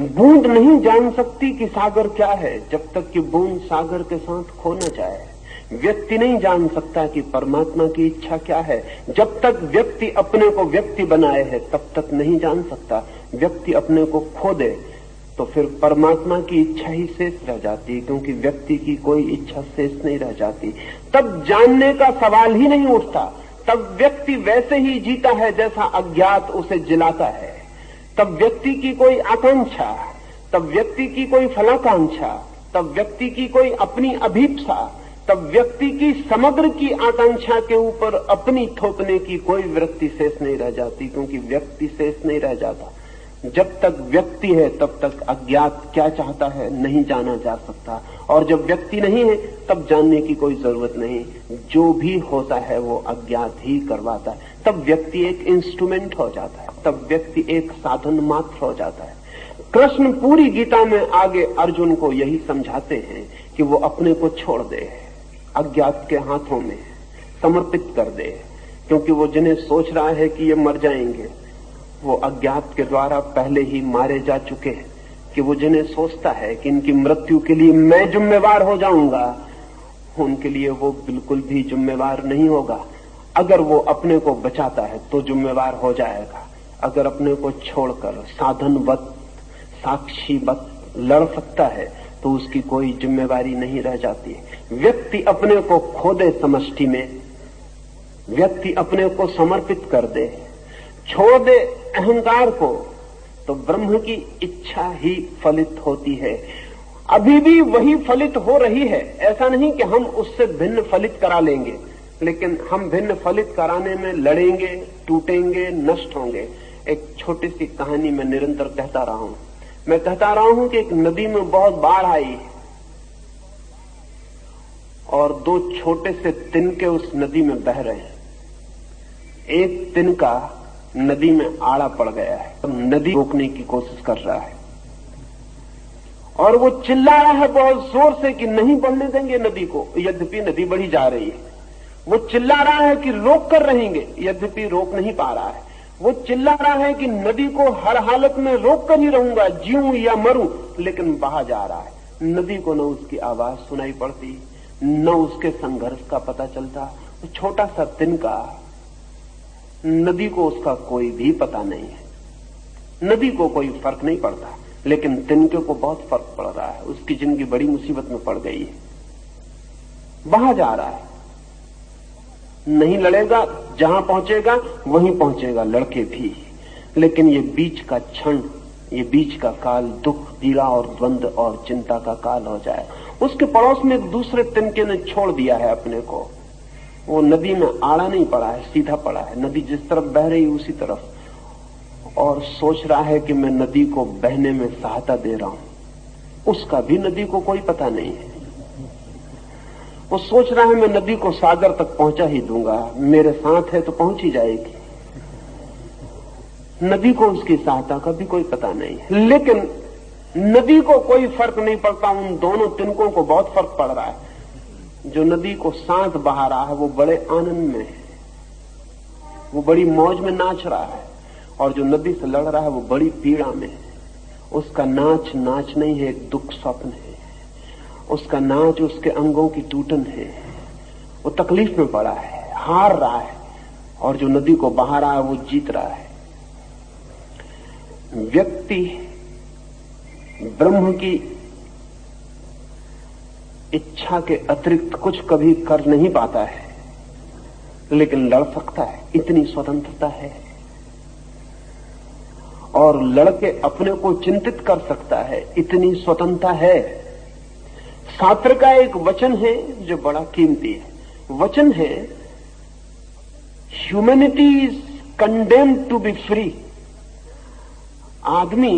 Speaker 2: बूंद नहीं जान सकती कि सागर क्या है जब तक कि बूंद सागर के साथ खो न जाए। व्यक्ति नहीं जान सकता कि परमात्मा की इच्छा क्या है जब तक व्यक्ति अपने को व्यक्ति बनाए है, तब तक नहीं जान सकता। व्यक्ति अपने को खो दे तो फिर परमात्मा की इच्छा ही शेष रह जाती है, क्योंकि व्यक्ति की कोई इच्छा शेष नहीं रह जाती। तब जानने का सवाल ही नहीं उठता। तब व्यक्ति वैसे ही जीता है जैसा अज्ञात उसे जिलाता है। तब व्यक्ति की कोई आकांक्षा, तब व्यक्ति की कोई फलाकांक्षा, तब व्यक्ति की कोई अपनी अभीप्सा, तब व्यक्ति की समग्र की आकांक्षा के ऊपर अपनी थोपने की कोई वृत्ति शेष नहीं रह जाती, क्योंकि व्यक्ति शेष नहीं रह जाता। जब तक व्यक्ति है तब तक अज्ञात क्या चाहता है नहीं जाना जा सकता, और जब व्यक्ति नहीं है तब जानने की कोई जरूरत नहीं। जो भी होता है वो अज्ञात ही करवाता है। तब व्यक्ति एक इंस्ट्रूमेंट हो जाता है, तब व्यक्ति एक साधन मात्र हो जाता है। कृष्ण पूरी गीता में आगे अर्जुन को यही समझाते हैं कि वो अपने को छोड़ दे, अज्ञात के हाथों में समर्पित कर दे, क्योंकि वो जिन्हें सोच रहा है कि ये मर जाएंगे वो अज्ञात के द्वारा पहले ही मारे जा चुके हैं। कि वो जिन्हें सोचता है कि इनकी मृत्यु के लिए मैं जिम्मेवार हो जाऊंगा, उनके लिए वो बिल्कुल भी जिम्मेवार नहीं होगा। अगर वो अपने को बचाता है तो जिम्मेवार हो जाएगा। अगर अपने को छोड़कर साधनवत साक्षीवत लड़ सकता है तो उसकी कोई जिम्मेवारी नहीं रह जाती। व्यक्ति अपने को खो दे समष्टि में, व्यक्ति अपने को समर्पित कर दे, छोड़ दे अहंकार को, तो ब्रह्म की इच्छा ही फलित होती है। अभी भी वही फलित हो रही है। ऐसा नहीं कि हम उससे भिन्न फलित करा लेंगे, लेकिन हम भिन्न फलित कराने में लड़ेंगे, टूटेंगे, नष्ट होंगे। एक छोटी सी कहानी मैं निरंतर कहता रहा हूं। मैं कहता रहा हूं कि एक नदी में बहुत बाढ़ आई और दो छोटे से तिनके उस नदी में बह रहे हैं। एक तिनका नदी में आड़ा पड़ गया है, तो नदी रोकने की कोशिश कर रहा है और वो चिल्ला रहा है बहुत जोर से कि नहीं बढ़ने देंगे नदी को, यद्यपि नदी बढ़ी जा रही है। वो चिल्ला रहा है कि रोक कर रहेंगे, यद्यपि रोक नहीं पा रहा है। वो चिल्ला रहा है कि नदी को हर हालत में रोक कर ही रहूंगा, जीऊं या मरूं, लेकिन बहा जा रहा है। नदी को न उसकी आवाज सुनाई पड़ती, न उसके संघर्ष का पता चलता। तो छोटा सा तिनका, नदी को उसका कोई भी पता नहीं है, नदी को कोई फर्क नहीं पड़ता, लेकिन तिनके को बहुत फर्क पड़ रहा है। उसकी जिंदगी बड़ी मुसीबत में पड़ गई है, बहा जा रहा है। नहीं लड़ेगा, जहां पहुंचेगा वहीं पहुंचेगा, लड़के भी। लेकिन ये बीच का क्षण, ये बीच का काल दुख, पीड़ा और द्वंद और चिंता का काल हो जाए। उसके पड़ोस में दूसरे तिनके ने छोड़ दिया है अपने को, वो नदी में आड़ा नहीं पड़ा है, सीधा पड़ा है। नदी जिस तरफ बह रही उसी तरफ, और सोच रहा है कि मैं नदी को बहने में सहायता दे रहा हूं। उसका भी नदी को कोई पता नहीं है। वो सोच रहा है मैं नदी को सागर तक पहुंचा ही दूंगा, मेरे साथ है तो पहुंच ही जाएगी। नदी को उसकी सहायता का भी कोई पता नहीं है। लेकिन नदी को कोई फर्क नहीं पड़ता, उन दोनों तिनकों को बहुत फर्क पड़ रहा है। जो नदी को साथ बहा रहा है वो बड़े आनंद में है, वो बड़ी मौज में नाच रहा है, और जो नदी से लड़ रहा है वो बड़ी पीड़ा में है। उसका नाच नाच नहीं है, एक दुख स्वप्न है। उसका नाच उसके अंगों की टूटन है। वो तकलीफ में पड़ा है, हार रहा है, और जो नदी को बहा रहा है वो जीत रहा है। व्यक्ति ब्रह्म की इच्छा के अतिरिक्त कुछ कभी कर नहीं पाता है, लेकिन लड़ सकता है, इतनी स्वतंत्रता है। और लड़के अपने को चिंतित कर सकता है, इतनी स्वतंत्रता है। शास्त्र का एक वचन है जो बड़ा कीमती है। वचन है, humanity is condemned to be free. आदमी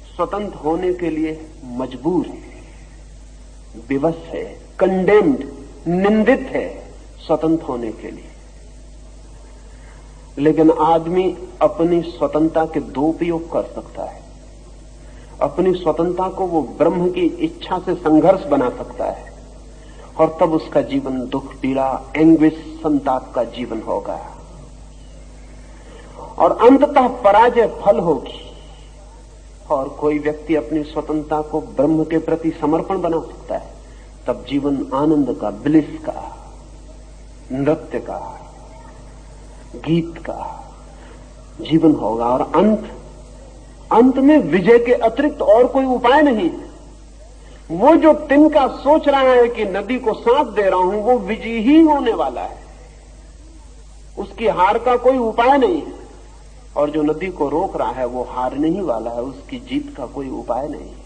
Speaker 2: स्वतंत्र होने के लिए मजबूर है, विवश है, कंडेम्ड, निंदित है स्वतंत्र होने के लिए। लेकिन आदमी अपनी स्वतंत्रता के दो उपयोग कर सकता है। अपनी स्वतंत्रता को वो ब्रह्म की इच्छा से संघर्ष बना सकता है, और तब उसका जीवन दुख, पीड़ा, एंग्विश, संताप का जीवन होगा, और अंततः पराजय फल होगी। और कोई व्यक्ति अपनी स्वतंत्रता को ब्रह्म के प्रति समर्पण बना सकता है, तब जीवन आनंद का, ब्लिस का, नृत्य का, गीत का जीवन होगा। और अंत में विजय के अतिरिक्त और कोई उपाय नहीं। वो जो तिनका सोच रहा है कि नदी को साथ दे रहा हूं, वो विजयी ही होने वाला है, उसकी हार का कोई उपाय नहीं है। और जो नदी को रोक रहा है वो हारने ही वाला है, उसकी जीत का कोई उपाय नहीं है।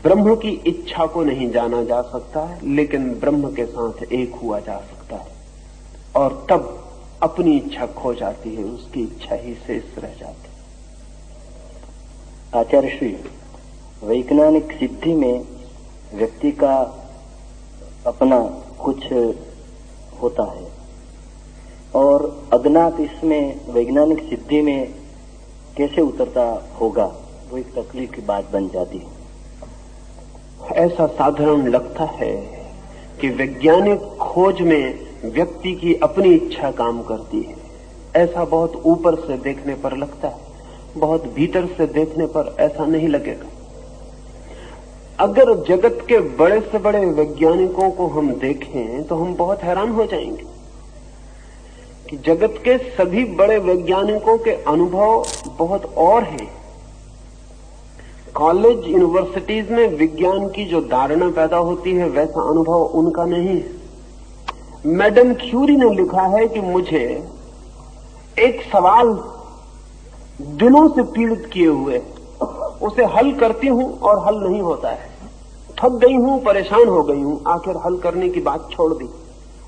Speaker 2: ब्रह्म की इच्छा को नहीं जाना जा सकता है, लेकिन ब्रह्म के साथ एक हुआ जा सकता है, और तब अपनी इच्छा खो जाती है, उसकी इच्छा ही शेष रह जाती है।
Speaker 3: आचार्य श्री, वैज्ञानिक सिद्धि में व्यक्ति का अपना कुछ होता है, और अज्ञात इसमें वैज्ञानिक सिद्धि में कैसे उतरता होगा, वो एक तकलीफ की बात बन जाती है।
Speaker 2: ऐसा साधारण लगता है कि वैज्ञानिक खोज में व्यक्ति की अपनी इच्छा काम करती है। ऐसा बहुत ऊपर से देखने पर लगता है, बहुत भीतर से देखने पर ऐसा नहीं लगेगा। अगर जगत के बड़े से बड़े वैज्ञानिकों को हम देखें तो हम बहुत हैरान हो जाएंगे कि जगत के सभी बड़े वैज्ञानिकों के अनुभव बहुत और हैं। कॉलेज, यूनिवर्सिटीज में विज्ञान की जो धारणा पैदा होती है, वैसा अनुभव उनका नहीं है। मैडम क्यूरी ने लिखा है कि मुझे एक सवाल दिनों से पीड़ित किए हुए, उसे हल करती हूं और हल नहीं होता है। थक गई हूं, परेशान हो गई हूं, आखिर हल करने की बात छोड़ दी,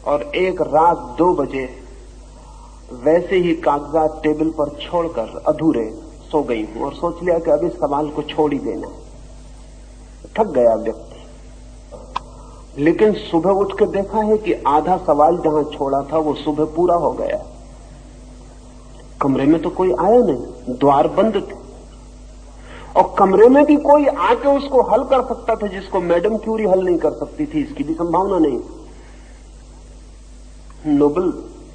Speaker 2: और एक रात 2 बजे वैसे ही कागजात टेबल पर छोड़कर अधूरे सो गई हूं, और सोच लिया कि अब इस सवाल को छोड़ ही देना। थक गया व्यक्ति, लेकिन सुबह उठ के देखा है कि आधा सवाल जहां छोड़ा था वो सुबह पूरा हो गया। कमरे में तो कोई आया नहीं, द्वार बंद थे, और कमरे में भी कोई आके उसको हल कर सकता था जिसको मैडम क्यूरी हल नहीं कर सकती थी, इसकी भी संभावना नहीं। नोबेल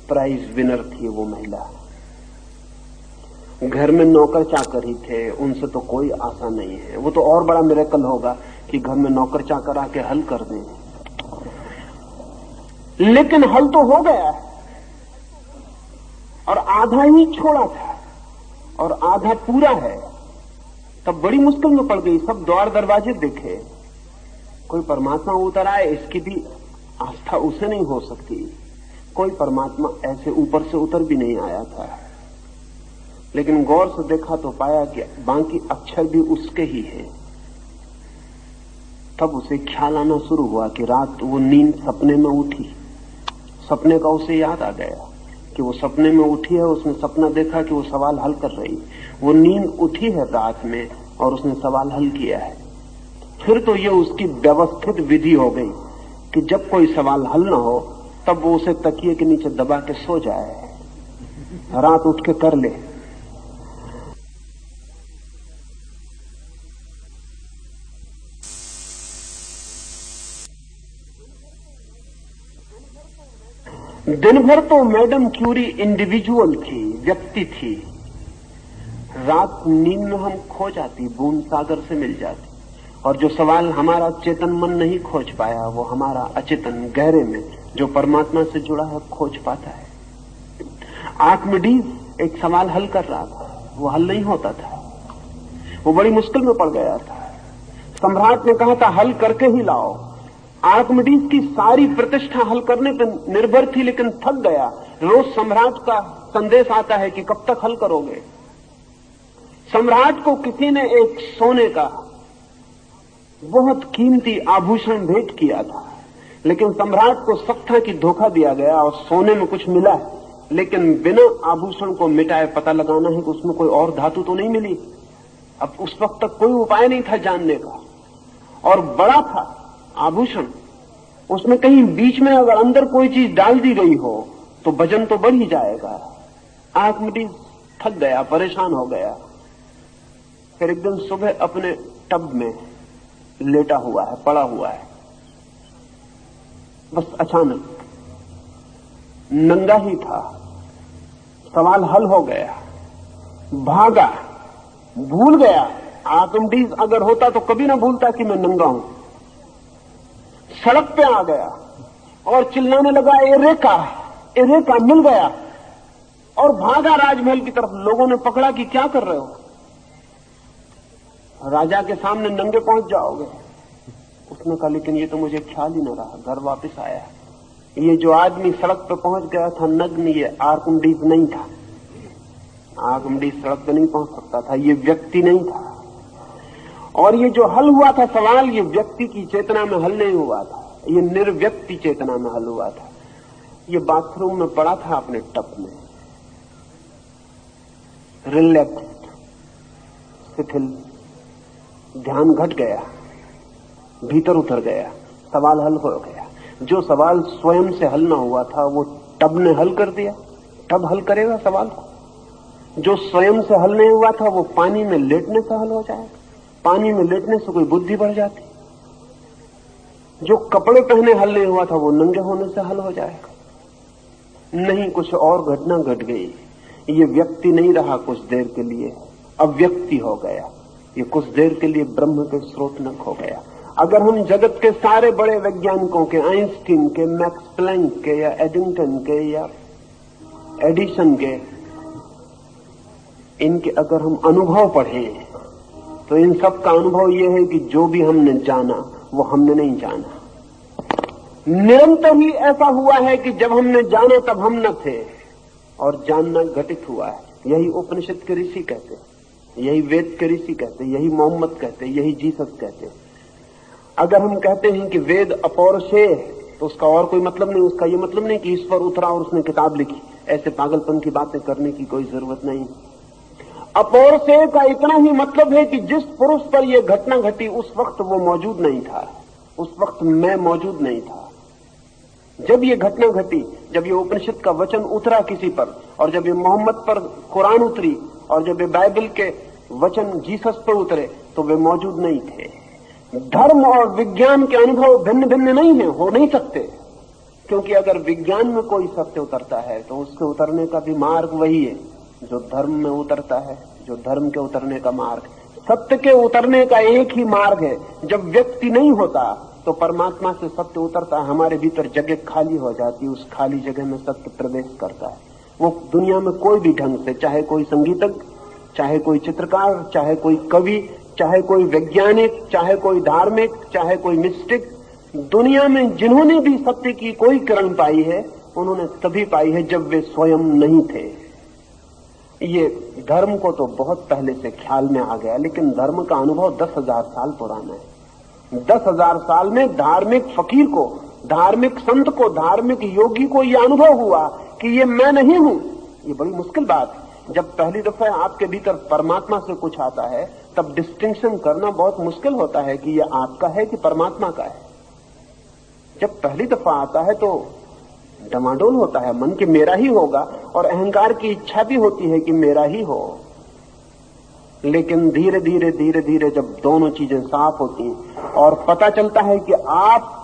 Speaker 2: प्राइज विनर थी वो महिला। घर में नौकर चाकर ही थे, उनसे तो कोई आशा नहीं है। वो तो और बड़ा मिरेकल होगा कि घर में नौकर चाकर आके हल कर दें, लेकिन हल तो हो गया, और आधा ही छोड़ा था और आधा पूरा है। तब बड़ी मुश्किल में पड़ गई। सब द्वार दरवाजे देखे, कोई परमात्मा उतर आए, इसकी भी आस्था उसे नहीं हो सकती। कोई परमात्मा ऐसे ऊपर से उतर भी नहीं आया था। लेकिन गौर से देखा तो पाया कि बाकी अक्षर भी उसके ही हैं। तब उसे ख्याल आना शुरू हुआ कि रात वो नींद सपने में उठी। सपने का उसे याद आ गया कि वो सपने में उठी है, उसने सपना देखा कि वो सवाल हल कर रही। वो नींद उठी है रात में और उसने सवाल हल किया है। फिर तो ये उसकी व्यवस्थित विधि हो गई कि जब कोई सवाल हल ना हो तब वो उसे तकिए के नीचे दबा के सो जाए, रात उठ के कर ले। दिन भर तो मैडम क्यूरी इंडिविजुअल थी, व्यक्ति थी। रात नींद में हम खो जाती, बूंद सागर से मिल जाती, और जो सवाल हमारा चेतन मन नहीं खोज पाया वो हमारा अचेतन गहरे में जो परमात्मा से जुड़ा है खोज पाता है। आर्किमिडीज एक सवाल हल कर रहा था, वो हल नहीं होता था, वो बड़ी मुश्किल में पड़ गया था। सम्राट ने कहा था हल करके ही लाओ। आर्किमिडीज की सारी प्रतिष्ठा हल करने पर निर्भर थी, लेकिन थक गया। रोज सम्राट का संदेश आता है कि कब तक हल करोगे। सम्राट को किसी ने एक सोने का बहुत कीमती आभूषण भेंट किया था, लेकिन सम्राट को शक था कि धोखा दिया गया और सोने में कुछ मिला है, लेकिन बिना आभूषण को मिटाए पता लगाना है कि उसमें कोई और धातु तो नहीं मिली। अब उस वक्त तक कोई उपाय नहीं था जानने का, और बड़ा था आभूषण, उसमें कहीं बीच में अगर अंदर कोई चीज डाल दी गई हो तो वजन तो बढ़ ही जाएगा। आर्किमिडीज थक गया, परेशान हो गया। फिर एक दिन सुबह अपने टब में लेटा हुआ है, पड़ा हुआ है, बस अचानक नंगा ही था, सवाल हल हो गया। भागा, भूल गया। आर्किमिडीज अगर होता तो कभी ना भूलता कि मैं नंगा हूं। सड़क पे आ गया और चिल्लाने लगा, एरेका एरेका, मिल गया, और भागा राजमहल की तरफ। लोगों ने पकड़ा कि क्या कर रहे हो, राजा के सामने नंगे पहुंच जाओगे। उसने कहा लेकिन ये तो मुझे ख्याल ही न रहा। घर वापस आया, ये जो आदमी सड़क पे पहुंच गया था नग्न, ये आर्किमिडीज नहीं था। आर्किमिडीज सड़क पे नहीं पहुंच सकता था, ये व्यक्ति नहीं था। और ये जो हल हुआ था सवाल, ये व्यक्ति की चेतना में हल नहीं हुआ था, ये निर्व्यक्ति चेतना में हल हुआ था। ये बाथरूम में पड़ा था अपने टब में, रिलैक्स्ड, शिथिल, ध्यान घट गया, भीतर उतर गया, सवाल हल हो गया। जो सवाल स्वयं से हल ना हुआ था वो टब ने हल कर दिया। टब हल करेगा सवाल को। जो स्वयं से हल नहीं हुआ था वो पानी में लेटने से हल हो जाएगा। पानी में लेटने से कोई बुद्धि बढ़ जाती। जो कपड़े पहने हल नहीं हुआ था वो नंगे होने से हल हो जाएगा। नहीं, कुछ और घटना घट गई। ये व्यक्ति नहीं रहा कुछ देर के लिए, अव्यक्ति हो गया। ये कुछ देर के लिए ब्रह्म के स्रोत न खो गया। अगर हम जगत के सारे बड़े वैज्ञानिकों के, आइंस्टीन के, मैक्स प्लैंक के, या एडिंगटन के, या एडिसन के, इनके अगर हम अनुभव पढ़ें तो इन सब का अनुभव यह है कि जो भी हमने जाना वो हमने नहीं जाना। निरंतर ही ऐसा हुआ है कि जब हमने जाना तब हम न थे, और जानना घटित हुआ है। यही उपनिषद के ऋषि कहते, यही वेद के ऋषि कहते, यही मोहम्मद कहते, यही जीसस कहते। अगर हम कहते हैं कि वेद अपौरुषेय है तो उसका और कोई मतलब नहीं। उसका ये मतलब नहीं कि ईश्वर उतरा और उसने किताब लिखी। ऐसे पागलपन की बातें करने की कोई जरूरत नहीं। अपौरुषेय का इतना ही मतलब है कि जिस पुरुष पर यह घटना घटी उस वक्त वो मौजूद नहीं था, उस वक्त मैं मौजूद नहीं था। जब ये घटना घटी, जब ये उपनिषद का वचन उतरा किसी पर, और जब ये मोहम्मद पर कुरान उतरी, और जब ये बाइबल के वचन जीसस पर उतरे, तो वे मौजूद नहीं थे। धर्म और विज्ञान के अनुभव भिन्न भिन्न नहीं है, हो नहीं सकते, क्योंकि अगर विज्ञान में कोई सत्य उतरता है तो उसके उतरने का भी मार्ग वही है जो धर्म में उतरता है, जो धर्म के उतरने का मार्ग। सत्य के उतरने का एक ही मार्ग है। जब व्यक्ति नहीं होता तो परमात्मा से सत्य उतरता है, हमारे भीतर जगह खाली हो जाती है, उस खाली जगह में सत्य प्रवेश करता है। वो दुनिया में कोई भी ढंग से, चाहे कोई संगीतज्ञ, चाहे कोई चित्रकार, चाहे कोई कवि, चाहे कोई वैज्ञानिक, चाहे कोई धार्मिक, चाहे कोई मिस्टिक, दुनिया में जिन्होंने भी सत्य की कोई किरण पाई है उन्होंने तभी पाई है जब वे स्वयं नहीं थे। ये धर्म को तो बहुत पहले से ख्याल में आ गया, लेकिन धर्म का अनुभव 10,000 साल पुराना है। 10,000 साल में धार्मिक फकीर को, धार्मिक संत को, धार्मिक योगी को यह अनुभव हुआ कि ये मैं नहीं हूं। ये बड़ी मुश्किल बात है। जब पहली दफा आपके भीतर परमात्मा से कुछ आता है तब डिस्टिंक्शन करना बहुत मुश्किल होता है कि ये आपका है कि परमात्मा का है। जब पहली दफा आता है तो डमाडोल होता है मन कि मेरा ही होगा, और अहंकार की इच्छा भी होती है कि मेरा ही हो। लेकिन धीरे धीरे धीरे धीरे जब दोनों चीजें साफ होती हैं और पता चलता है कि आप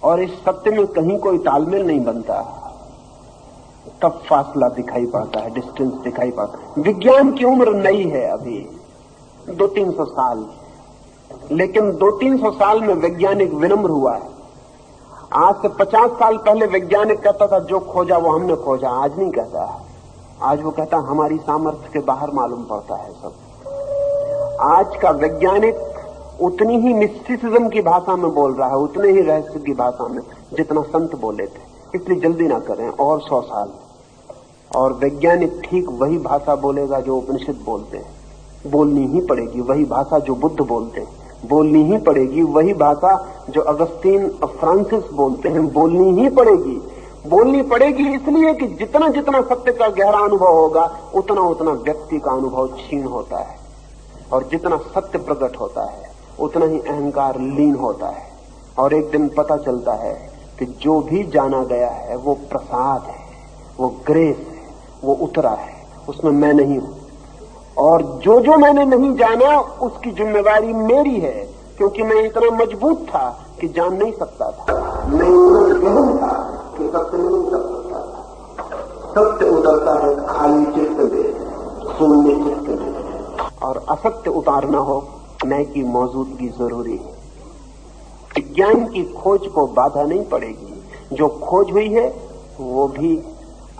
Speaker 2: और इस सत्य में कहीं कोई तालमेल नहीं बनता, तब फासला दिखाई पड़ता है, डिस्टेंस दिखाई पड़ता है। विज्ञान की उम्र नई है, अभी 200-300 साल, लेकिन 200-300 साल में वैज्ञानिक विनम्र हुआ है। आज से 50 साल पहले वैज्ञानिक कहता था जो खोजा वो हमने खोजा, आज नहीं कहता। आज वो कहता हमारी सामर्थ्य के बाहर मालूम पड़ता है सब। आज का वैज्ञानिक उतनी ही मिस्टिसिज्म की भाषा में बोल रहा है, उतने ही रहस्य की भाषा में जितना संत बोले थे। इसलिए जल्दी ना करें, और 100 साल और वैज्ञानिक ठीक वही भाषा बोलेगा जो उपनिषद बोलते हैं। बोलनी ही पड़ेगी वही भाषा जो बुद्ध बोलते हैं, बोलनी ही पड़ेगी वही भाषा जो अगस्तीन फ्रांसिस बोलते हैं, बोलनी ही पड़ेगी। बोलनी पड़ेगी इसलिए कि जितना जितना सत्य का गहरा अनुभव होगा उतना उतना व्यक्ति का अनुभव क्षीण होता है, और जितना सत्य प्रकट होता है उतना ही अहंकार लीन होता है। और एक दिन पता चलता है कि जो भी जाना गया है वो प्रसाद है, वो ग्रेस है, वो उतरा है, उसमें मैं नहीं हूं। और जो जो मैंने नहीं जाना उसकी जिम्मेवारी मेरी है, क्योंकि मैं इतना मजबूत था कि जान नहीं सकता था, मैं इतना गहन था कि सत्य नहीं कर सकता था। सत्य उतरता है खाली चित्त में, शून्य चित्त में, और असत्य उतारना हो मैं की मौजूदगी जरूरी है। विज्ञान की खोज को बाधा नहीं पड़ेगी, जो खोज हुई है वो भी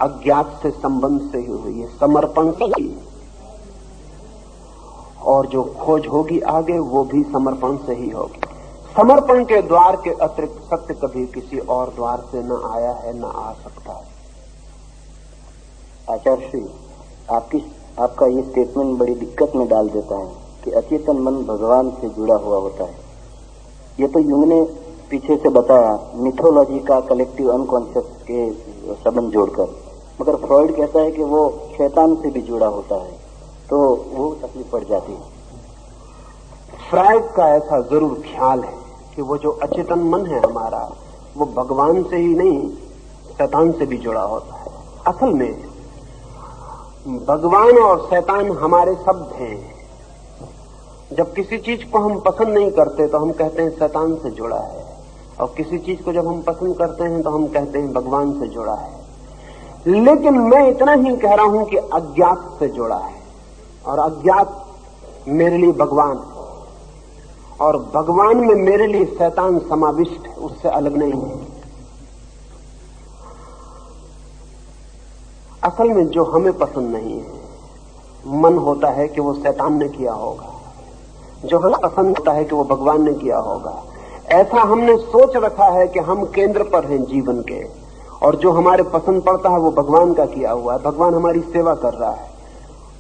Speaker 2: अज्ञात से संबंध से ही हुई है, समर्पण से ही, और जो खोज होगी आगे वो भी समर्पण से ही होगी। समर्पण के द्वार के अतिरिक्त सत्य कभी किसी और द्वार से न आया है न आ सकता है।
Speaker 3: आचार्य श्री, आपका ये स्टेटमेंट बड़ी दिक्कत में डाल देता है कि अचेतन मन भगवान से जुड़ा हुआ होता है। ये तो यूंग ने पीछे से बताया मिथोलॉजी का कलेक्टिव अनकॉन्शियस के संबंध जोड़कर, मगर फ्रॉइड कहता है कि वो शैतान से भी जुड़ा होता है, तो वो तकलीफ पड़ जाती है।
Speaker 2: फ्राइड का ऐसा जरूर ख्याल है कि वो जो अचेतन मन है हमारा, वो भगवान से ही नहीं शैतान से भी जुड़ा होता है। असल में भगवान और शैतान हमारे शब्द हैं। जब किसी चीज को हम पसंद नहीं करते तो हम कहते हैं शैतान से जुड़ा है, और किसी चीज को जब हम पसंद करते हैं तो हम कहते हैं भगवान से जुड़ा है। लेकिन मैं इतना ही कह रहा हूं कि अज्ञात से जुड़ा है, और अज्ञात मेरे लिए भगवान है, और भगवान में मेरे लिए शैतान समाविष्ट है, उससे अलग नहीं है। असल में जो हमें पसंद नहीं है मन होता है कि वो शैतान ने किया होगा, जो हमें पसंद होता है कि वो भगवान ने किया होगा। ऐसा हमने सोच रखा है कि हम केंद्र पर हैं जीवन के, और जो हमारे पसंद पड़ता है वो भगवान का किया हुआ है, भगवान हमारी सेवा कर रहा है।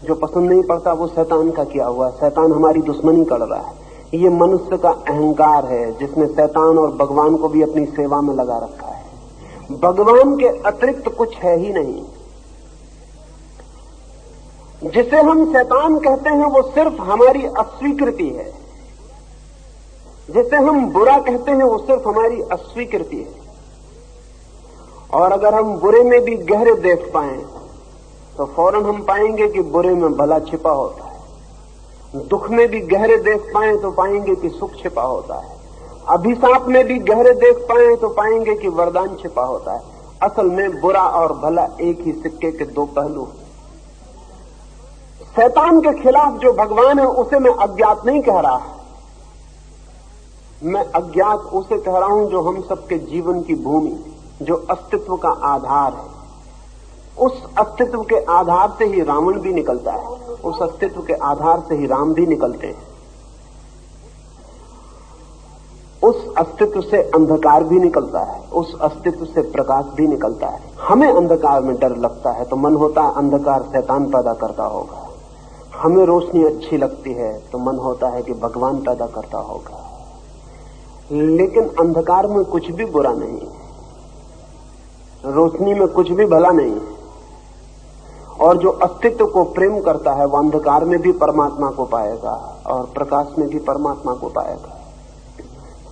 Speaker 2: जो पसंद नहीं पड़ता वो शैतान का किया हुआ है, शैतान हमारी दुश्मनी कर रहा है। ये मनुष्य का अहंकार है जिसने शैतान और भगवान को भी अपनी सेवा में लगा रखा है। भगवान के अतिरिक्त कुछ है ही नहीं। जिसे हम शैतान कहते हैं वो सिर्फ हमारी अस्वीकृति है, जिसे हम बुरा कहते हैं वो सिर्फ हमारी अस्वीकृति है। और अगर हम बुरे में भी गहरे देख पाएं तो फौरन हम पाएंगे कि बुरे में भला छिपा होता है। दुख में भी गहरे देख पाएं तो पाएंगे कि सुख छिपा होता है। अभिशाप में भी गहरे देख पाएं तो पाएंगे कि वरदान छिपा होता है। असल में बुरा और भला एक ही सिक्के के दो पहलू। शैतान के खिलाफ जो भगवान है उसे मैं अज्ञात नहीं कह रहा, मैं अज्ञात उसे कह रहा हूं जो हम सबके जीवन की भूमि, जो अस्तित्व का आधार है। उस अस्तित्व के आधार से ही रावण भी निकलता है, उस अस्तित्व के आधार से ही राम भी निकलते हैं। उस अस्तित्व से अंधकार भी निकलता है, उस अस्तित्व से प्रकाश भी निकलता है। हमें अंधकार में डर लगता है तो मन होता है अंधकार शैतान पैदा करता होगा। हमें रोशनी अच्छी लगती है तो मन होता है कि भगवान पैदा करता होगा, लेकिन अंधकार में कुछ भी बुरा नहीं, रोशनी में कुछ भी भला नहीं। और जो अस्तित्व को प्रेम करता है वो अंधकार में भी परमात्मा को पाएगा और प्रकाश में भी परमात्मा को पाएगा।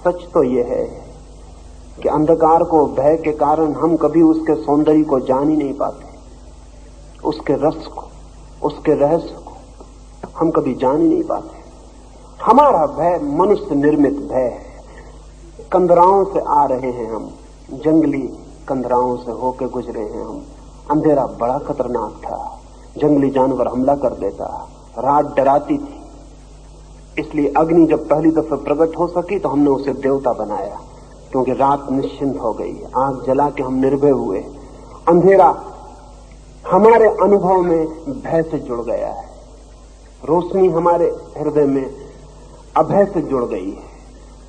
Speaker 2: सच तो यह है कि अंधकार को भय के कारण हम कभी उसके सौंदर्य को जान ही नहीं पाते, उसके रस को, उसके रहस्य को हम कभी जान ही नहीं पाते। हमारा भय मनुष्य निर्मित भय है। कंदराओं से आ रहे हैं हम, जंगली कंदराओं से होकर गुजरे हैं हम। अंधेरा बड़ा खतरनाक था, जंगली जानवर हमला कर देता, रात डराती थी, इसलिए अग्नि जब पहली दफे प्रकट हो सकी तो हमने उसे देवता बनाया, क्योंकि रात निश्चिंत हो गई, आग जला के हम निर्भय हुए। अंधेरा हमारे अनुभव में भय से जुड़ गया है, रोशनी हमारे हृदय में अभय से जुड़ गई है।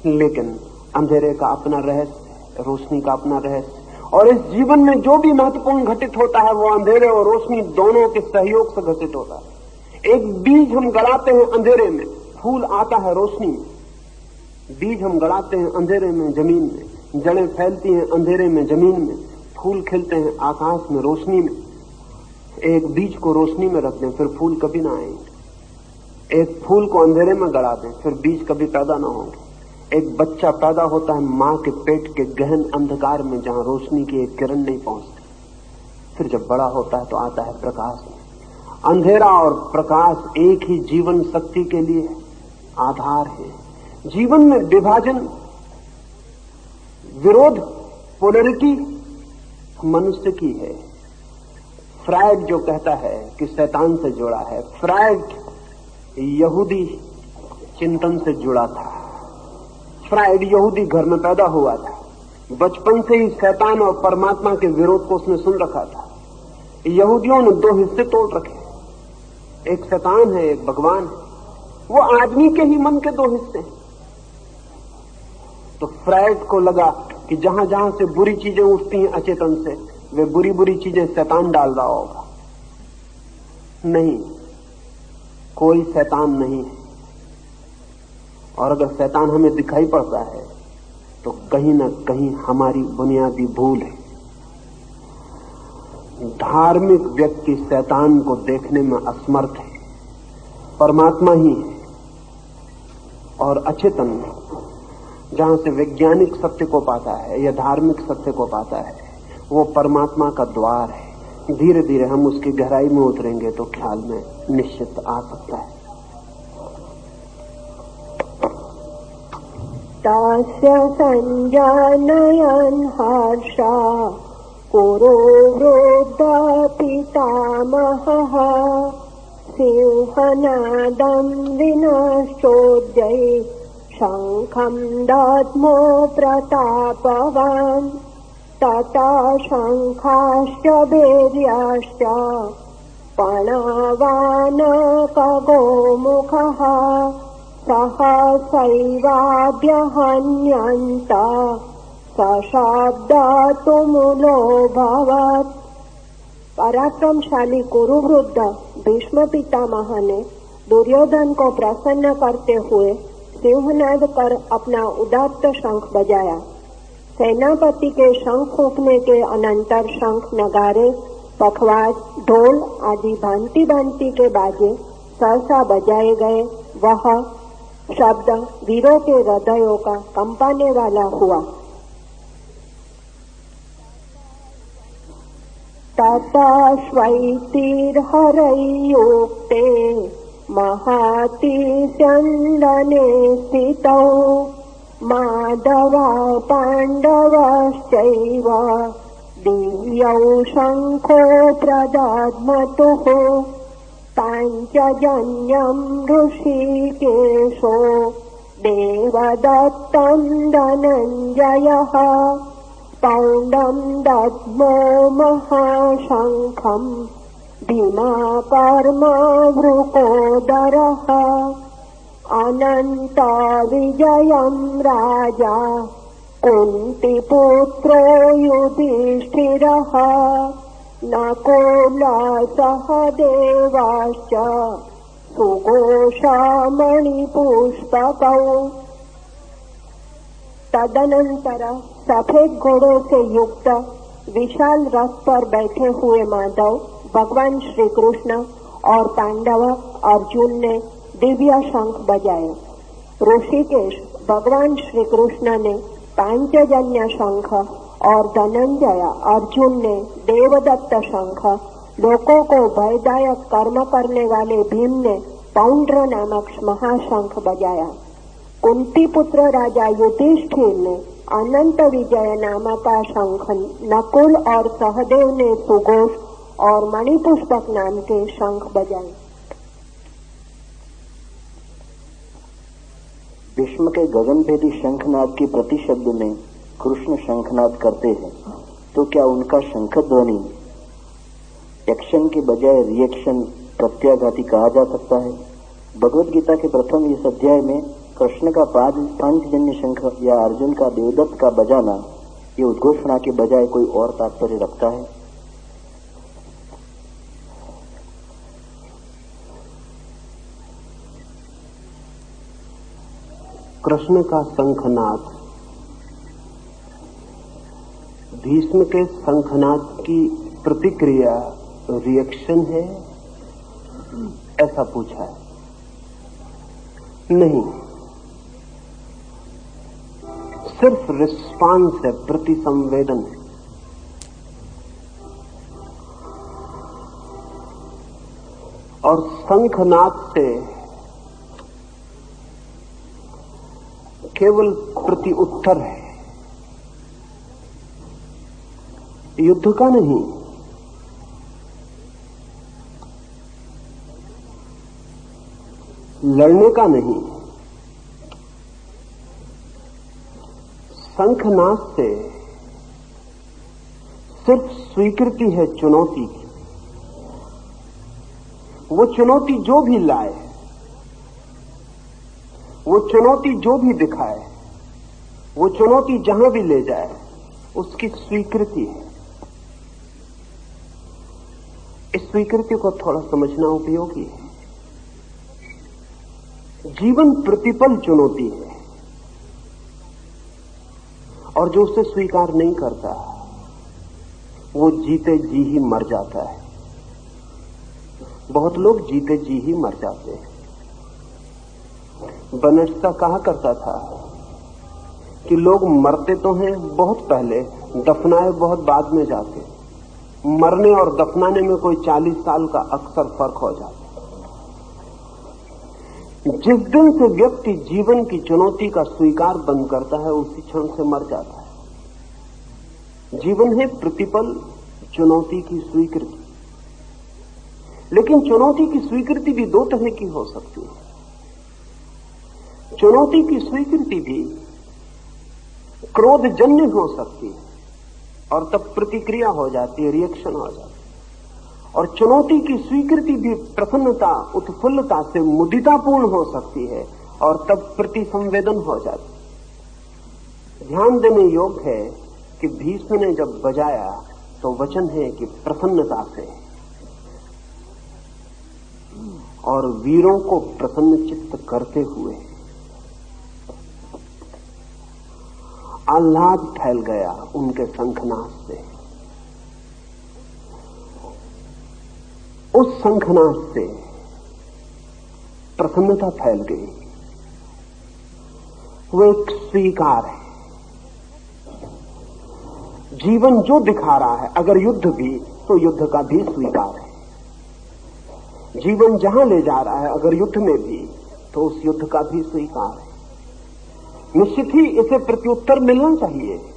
Speaker 2: लेकिन अंधेरे का अपना रहस्य, रोशनी का अपना रहस्य, और इस जीवन में जो भी महत्वपूर्ण घटित होता है वो अंधेरे और रोशनी दोनों के सहयोग से घटित होता है। एक बीज हम गड़ाते हैं अंधेरे में, फूल आता है रोशनी में। बीज हम गड़ाते हैं अंधेरे में जमीन में, जड़ें फैलती हैं अंधेरे में जमीन में, फूल खिलते हैं आकाश में रोशनी में। एक बीज को रोशनी में रख दें फिर फूल कभी ना आएंगे, एक फूल को अंधेरे में गड़ा दें फिर बीज कभी पैदा ना होंगे। एक बच्चा पैदा होता है मां के पेट के गहन अंधकार में, जहां रोशनी की एक किरण नहीं पहुंचती, फिर जब बड़ा होता है तो आता है प्रकाश में। अंधेरा और प्रकाश एक ही जीवन शक्ति के लिए आधार है। जीवन में विभाजन, विरोध, पोलरिटी मनुष्य की है। फ्रायड जो कहता है कि शैतान से जुड़ा है, फ्रायड यहूदी चिंतन से जुड़ा था। फ्रायड यहूदी घर में पैदा हुआ था, बचपन से ही शैतान और परमात्मा के विरोध को उसने सुन रखा था। यहूदियों ने दो हिस्से तोड़ रखे, एक शैतान है एक भगवान है, वो आदमी के ही मन के दो हिस्से हैं। तो फ्रायड को लगा कि जहां जहां से बुरी चीजें उठती हैं अचेतन से, वे बुरी बुरी चीजें शैतान डाल रहा होगा। नहीं, कोई शैतान नहीं है, और अगर शैतान हमें दिखाई पड़ता है तो कहीं ना कहीं हमारी बुनियादी भूल है। धार्मिक व्यक्ति शैतान को देखने में असमर्थ है, परमात्मा ही है। और अचेतन जहां से वैज्ञानिक सत्य को पाता है या धार्मिक सत्य को पाता है, वो परमात्मा का द्वार है। धीरे धीरे हम उसकी गहराई में उतरेंगे तो ख्याल में निश्चित आ सकता है।
Speaker 1: तास्य संजानयन् हर्षा कुरु वृद्ध पितामहः सिंहनादं विनश्चोद्यै शङ्खं दद्मो प्रतापवान् तथा शङ्खाश्च भैर्याश्च प्रणवान् खगोमुखः सहसैवाभ्यहन्यन्त सशब्दातुमुलोऽभवत्। पराक्रमशाली कुरुवृद्ध भीष्म पितामह ने दुर्योधन को प्रसन्न करते हुए सिंहनाद कर अपना उदात्त शंख बजाया। सेनापति के शंख फूंकने के अनंतर शंख, नगारे, पखवाज, ढोल आदि भांति भांति के बाजे सहसा बजाए गए। वह शब्द वीरों के हृदयों का कंपाने वाला हुआ। तथा श्वैतिर्हरैयुक्ते महाति स्यन्दने स्थितौ माधवा पाण्डवश्चैव दिव्यौ शङ्खो प्रदध्मतुः पाञ्चजन्यं ऋषिकेशो देवदत्तं धनञ्जयः पौण्डं दद्मो महाशङ्खं भीमाकर्मा वृकोदरः अनन्तविजयं राजा कुन्तीपुत्रो युधिष्ठिरः नकुलः सहदेवाश्च सुघोषमणिपुष्पकौ। तदनंतर सफेद घोड़ों से युक्त विशाल रथ पर बैठे हुए माधव, भगवान श्री कृष्ण और पांडव अर्जुन ने दिव्य शंख बजाए। ऋषिकेश भगवान श्री कृष्ण ने पांचजन्य शंख और धनंजय अर्जुन ने देवदत्त शंख, लोगों को भयदायक कर्म करने वाले भीम ने पौंड्र नामक महाशंख बजाया। कुंती पुत्र राजा युधिष्ठिर ने अनंत विजय नामक का शंख, नकुल और सहदेव ने सुघोष और मणिपुष्पक नाम के शंख बजाए।
Speaker 3: भीष्म के गगनभेदी शंखनाद के प्रतिशब्द में कृष्ण शंखनाद करते हैं, तो क्या उनका शंख ध्वनि एक्शन के बजाय रिएक्शन प्रत्याघाती कहा जा सकता है? भगवद गीता के प्रथम इस अध्याय में कृष्ण का पांचजन्य शंख या अर्जुन का देवदत्त का बजाना ये उद्घोषणा के बजाय कोई और तात्पर्य रखता है?
Speaker 2: कृष्ण का शंखनाद भीष्म के शंखनाद की प्रतिक्रिया, रिएक्शन है, ऐसा पूछा है? नहीं, सिर्फ रिस्पांस है, प्रतिसंवेदन है। और शंखनाद से केवल प्रति उत्तर है, युद्ध का नहीं। लड़ने का नहीं। शंखनाद से सिर्फ स्वीकृति है चुनौती की। वो चुनौती जो भी लाए, वो चुनौती जो भी दिखाए, वो चुनौती जहां भी ले जाए, उसकी स्वीकृति है। इस स्वीकृति को थोड़ा समझना उपयोगी है। जीवन प्रतिपल चुनौती है, और जो उसे स्वीकार नहीं करता वो जीते जी ही मर जाता है। बहुत लोग जीते जी ही मर जाते हैं। बनस्ता कहा करता था कि लोग मरते तो हैं बहुत पहले, दफनाए बहुत बाद में जाते। मरने और दफनाने में कोई 40 साल का अक्सर फर्क हो जाता। जिस दिन से व्यक्ति जीवन की चुनौती का स्वीकार बंद करता है, उसी क्षण से मर जाता है। जीवन है प्रतिपल चुनौती की स्वीकृति। लेकिन चुनौती की स्वीकृति भी दो तरह की हो सकती है। चुनौती की स्वीकृति भी क्रोधजन्य हो सकती है और तब प्रतिक्रिया हो जाती है, रिएक्शन हो जाती है। और चुनौती की स्वीकृति भी प्रसन्नता, उत्फुल्लता से मुदितापूर्ण हो सकती है और तब प्रतिसंवेदन हो जाती है। ध्यान देने योग्य है कि भीष्म ने जब बजाया तो वचन है कि प्रसन्नता से, और वीरों को प्रसन्न चित्त करते हुए आह्लाद फैल गया उनके शंखनाद से। उस शंखनाद से प्रसन्नता फैल गई। वो एक स्वीकार है। जीवन जो दिखा रहा है, अगर युद्ध भी, तो युद्ध का भी स्वीकार है। जीवन जहां ले जा रहा है, अगर युद्ध में भी, तो उस युद्ध का भी स्वीकार है। निश्चित ही इसे प्रत्युत्तर मिलना चाहिए।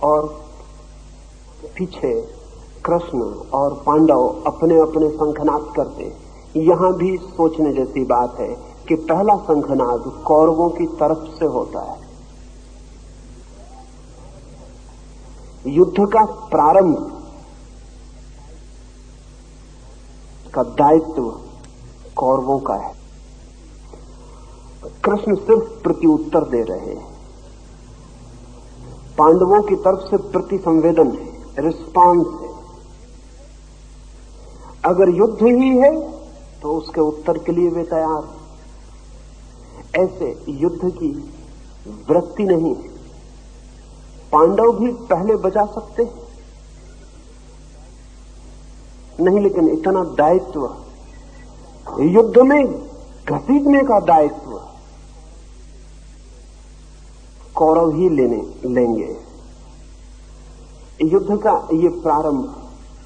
Speaker 2: और पीछे कृष्ण और पांडव अपने अपने शंखनाद करते। यहां भी सोचने जैसी बात है कि पहला शंखनाद कौरवों की तरफ से होता है। युद्ध का प्रारंभ का दायित्व कौरवों का है। कृष्ण सिर्फ प्रत्युत्तर दे रहे हैं। पांडवों की तरफ से प्रतिसंवेदन है, रिस्पांस है। अगर युद्ध ही है तो उसके उत्तर के लिए वे तैयार। ऐसे युद्ध की वृत्ति नहीं है। पांडव भी पहले बचा सकते नहीं, लेकिन इतना दायित्व, युद्ध में घसीटने का दायित्व कौरव ही लेंगे। युद्ध का ये प्रारंभ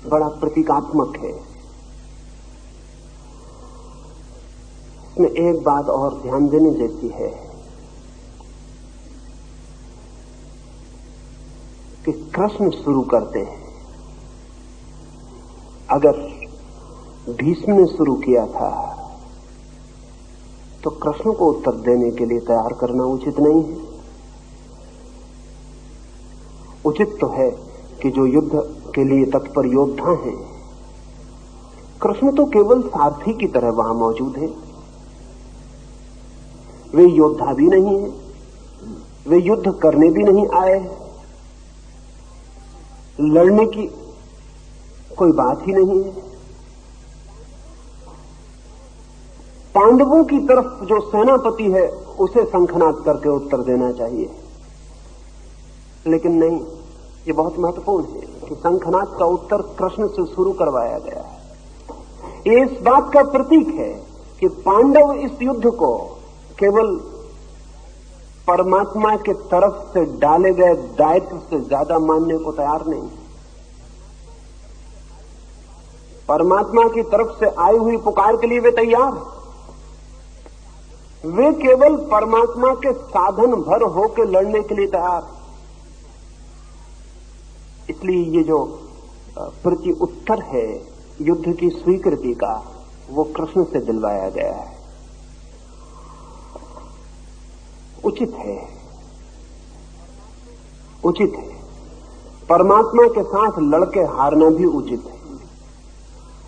Speaker 2: बड़ा प्रतीकात्मक है। इसमें एक बात और ध्यान देने जैसी है कि कृष्ण शुरू करते हैं। अगर भीष्म ने शुरू किया था तो कृष्ण को उत्तर देने के लिए तैयार करना उचित नहीं है। उचित तो है कि जो युद्ध के लिए तत्पर योद्धा हैं, कृष्ण तो केवल सारथी की तरह वहां मौजूद है। वे योद्धा भी नहीं है, वे युद्ध करने भी नहीं आए, लड़ने की कोई बात ही नहीं है। पांडवों की तरफ जो सेनापति है उसे शंखनाद करके उत्तर देना चाहिए, लेकिन नहीं। ये बहुत महत्वपूर्ण है कि शंखनाद का उत्तर कृष्ण से शुरू करवाया गया है। ये इस बात का प्रतीक है कि पांडव इस युद्ध को केवल परमात्मा के तरफ से डाले गए दायित्व से ज्यादा मानने को तैयार नहीं। परमात्मा की तरफ से आई हुई पुकार के लिए वे तैयार हैं। वे केवल परमात्मा के साधन भर होकर लड़ने के लिए तैयार हैं। इसलिए ये जो प्रति उत्तर है युद्ध की स्वीकृति का, वो कृष्ण से दिलवाया गया है। उचित है, उचित है। परमात्मा के साथ लड़के हारना भी उचित है,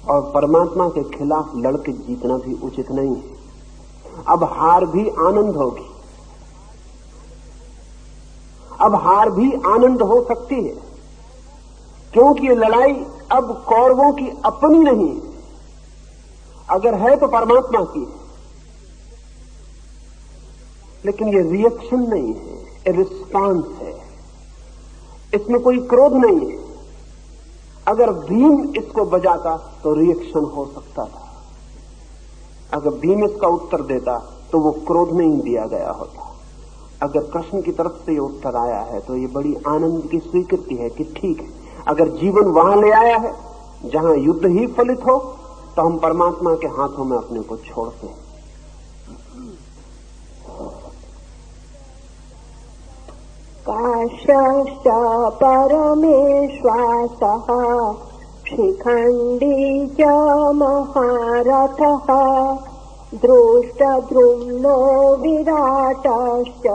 Speaker 2: और परमात्मा के खिलाफ लड़के जीतना भी उचित नहीं है। अब हार भी आनंद होगी, अब हार भी आनंद हो सकती है, क्योंकि ये लड़ाई अब कौरवों की अपनी नहीं है। अगर है तो परमात्मा की है, लेकिन ये रिएक्शन नहीं है, ये रिस्पांस है। इसमें कोई क्रोध नहीं है। अगर भीम इसको बजाता तो रिएक्शन हो सकता था। अगर भीम इसका उत्तर देता तो वो क्रोध नहीं दिया गया होता। अगर कृष्ण की तरफ से ये उत्तर आया है तो ये बड़ी आनंद की स्वीकृति है कि ठीक है, अगर जीवन वहां ले आया है जहां युद्ध ही फलित हो, तो हम परमात्मा के हाथों में अपने को छोड़ते हैं।
Speaker 1: काश्यश्च परमेश्वासः शिखण्डी च महारथः दृष्टद्रुम्नो विराटश्च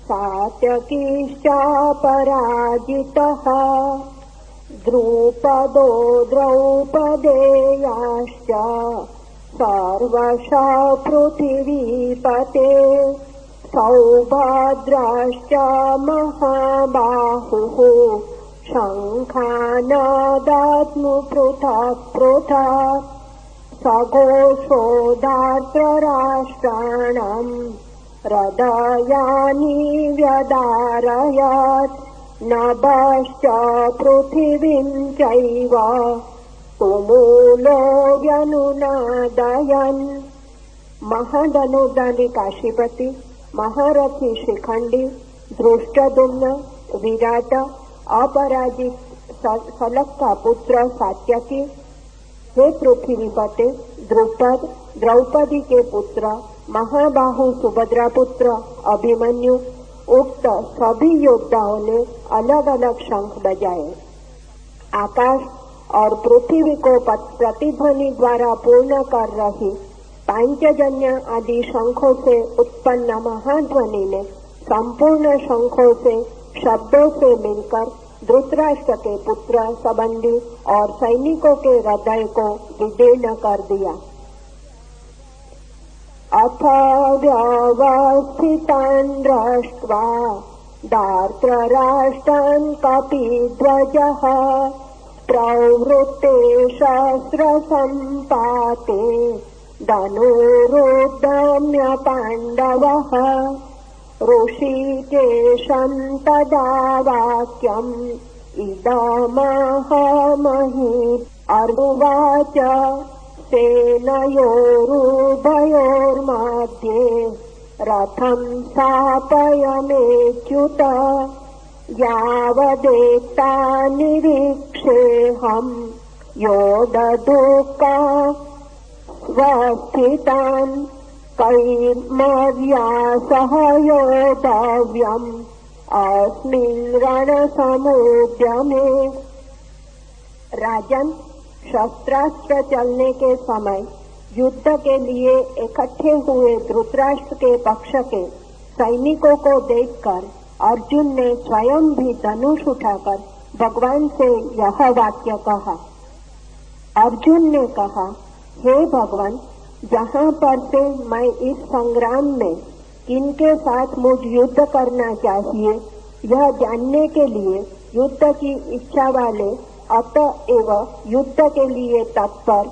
Speaker 1: सात्यकीश्च पराजितः द्रुपदो द्रौपदेयाश्च सर्वशः पृथिवीपते सौभद्राश्च महाबाहुः शङ्खानादात्मु पृथक् पृथक् सघोषोदार्तराष्ट्राणाम् हृदयानि व्यदारयत् नभश्च पृथिवीं चैव तुमूलो व्यनुनादयन्। महदनुदानी काशीपति, महारथी शिखंडी, दृष्टद्युम्न, विराट, अपराजित सलग का पुत्र सात्यकी, हे पृथ्वीपते, द्रुपद, द्रौपदी के पुत्र, महाबाहु सुभद्रा पुत्र अभिमन्यु, उक्त सभी योद्धाओं ने अलग अलग शंख बजाए। आकाश और पृथ्वी को प्रतिध्वनि द्वारा पूर्ण कर रही पांचजन्य आदि शंखों से उत्पन्न महाध्वनि ने संपूर्ण शंखों से शब्दों से मिलकर धृतराष्ट्र के पुत्र, संबंधी और सैनिकों के हृदय को विदीर्ण कर दिया। अथ व्यवस्थितान् दृष्ट्वा धार्तराष्ट्रान् कपिध्वजः प्रवृत्ते शस्त्रसम्पाते धनुरुद्यम्य पाण्डवः ऋषिकेशं तदा वाक्यम् इदमहमहि अर्वाच सेनयोरुभयोर्मध्ये रथं स्थापयमेच्युत यावदेता निरीक्षेऽहं योधदुःखा स्वस्थितान् कैर्मर्या सह योद्धव्यम् अस्मिन् रणसमुद्यमे। राजन, शस्त्रास्त्र चलने के समय युद्ध के लिए इकट्ठे हुए धृतराष्ट्र के पक्ष के सैनिकों को देखकर अर्जुन ने स्वयं भी धनुष उठाकर भगवान से यह वाक्य कहा। अर्जुन ने कहा, हे भगवान, जहाँ पर से मैं इस संग्राम में किनके साथ मुझ युद्ध करना चाहिए यह जानने के लिए युद्ध की इच्छा वाले अतएव युद्ध के लिए तत्पर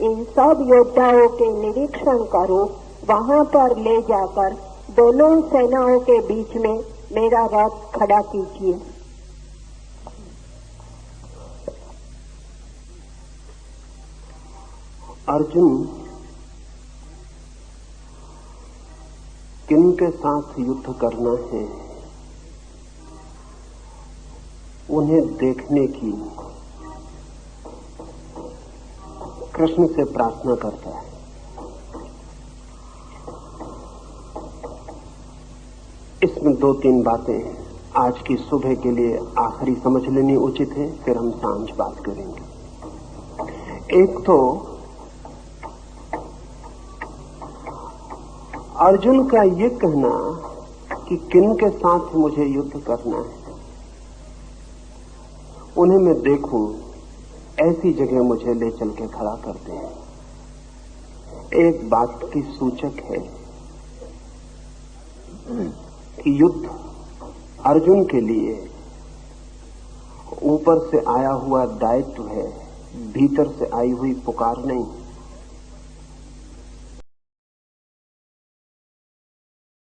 Speaker 1: इन सब योद्धाओं के निरीक्षण करो। वहाँ पर ले जाकर दोनों सेनाओं के बीच में मेरा रथ खड़ा कीजिए।
Speaker 2: अर्जुन किनके साथ युद्ध करना है उन्हें देखने की कृष्ण से प्रार्थना करता है। इसमें 2-3 बातें आज की सुबह के लिए आखिरी समझ लेनी उचित है, फिर हम सांझ बात करेंगे। एक तो अर्जुन का ये कहना कि किन के साथ मुझे युद्ध करना है, उन्हें मैं देखूं ऐसी जगह मुझे ले चल के खड़ा करते हैं, एक बात की सूचक है कि युद्ध अर्जुन के लिए ऊपर से आया हुआ दायित्व है, भीतर से आई हुई पुकार नहीं।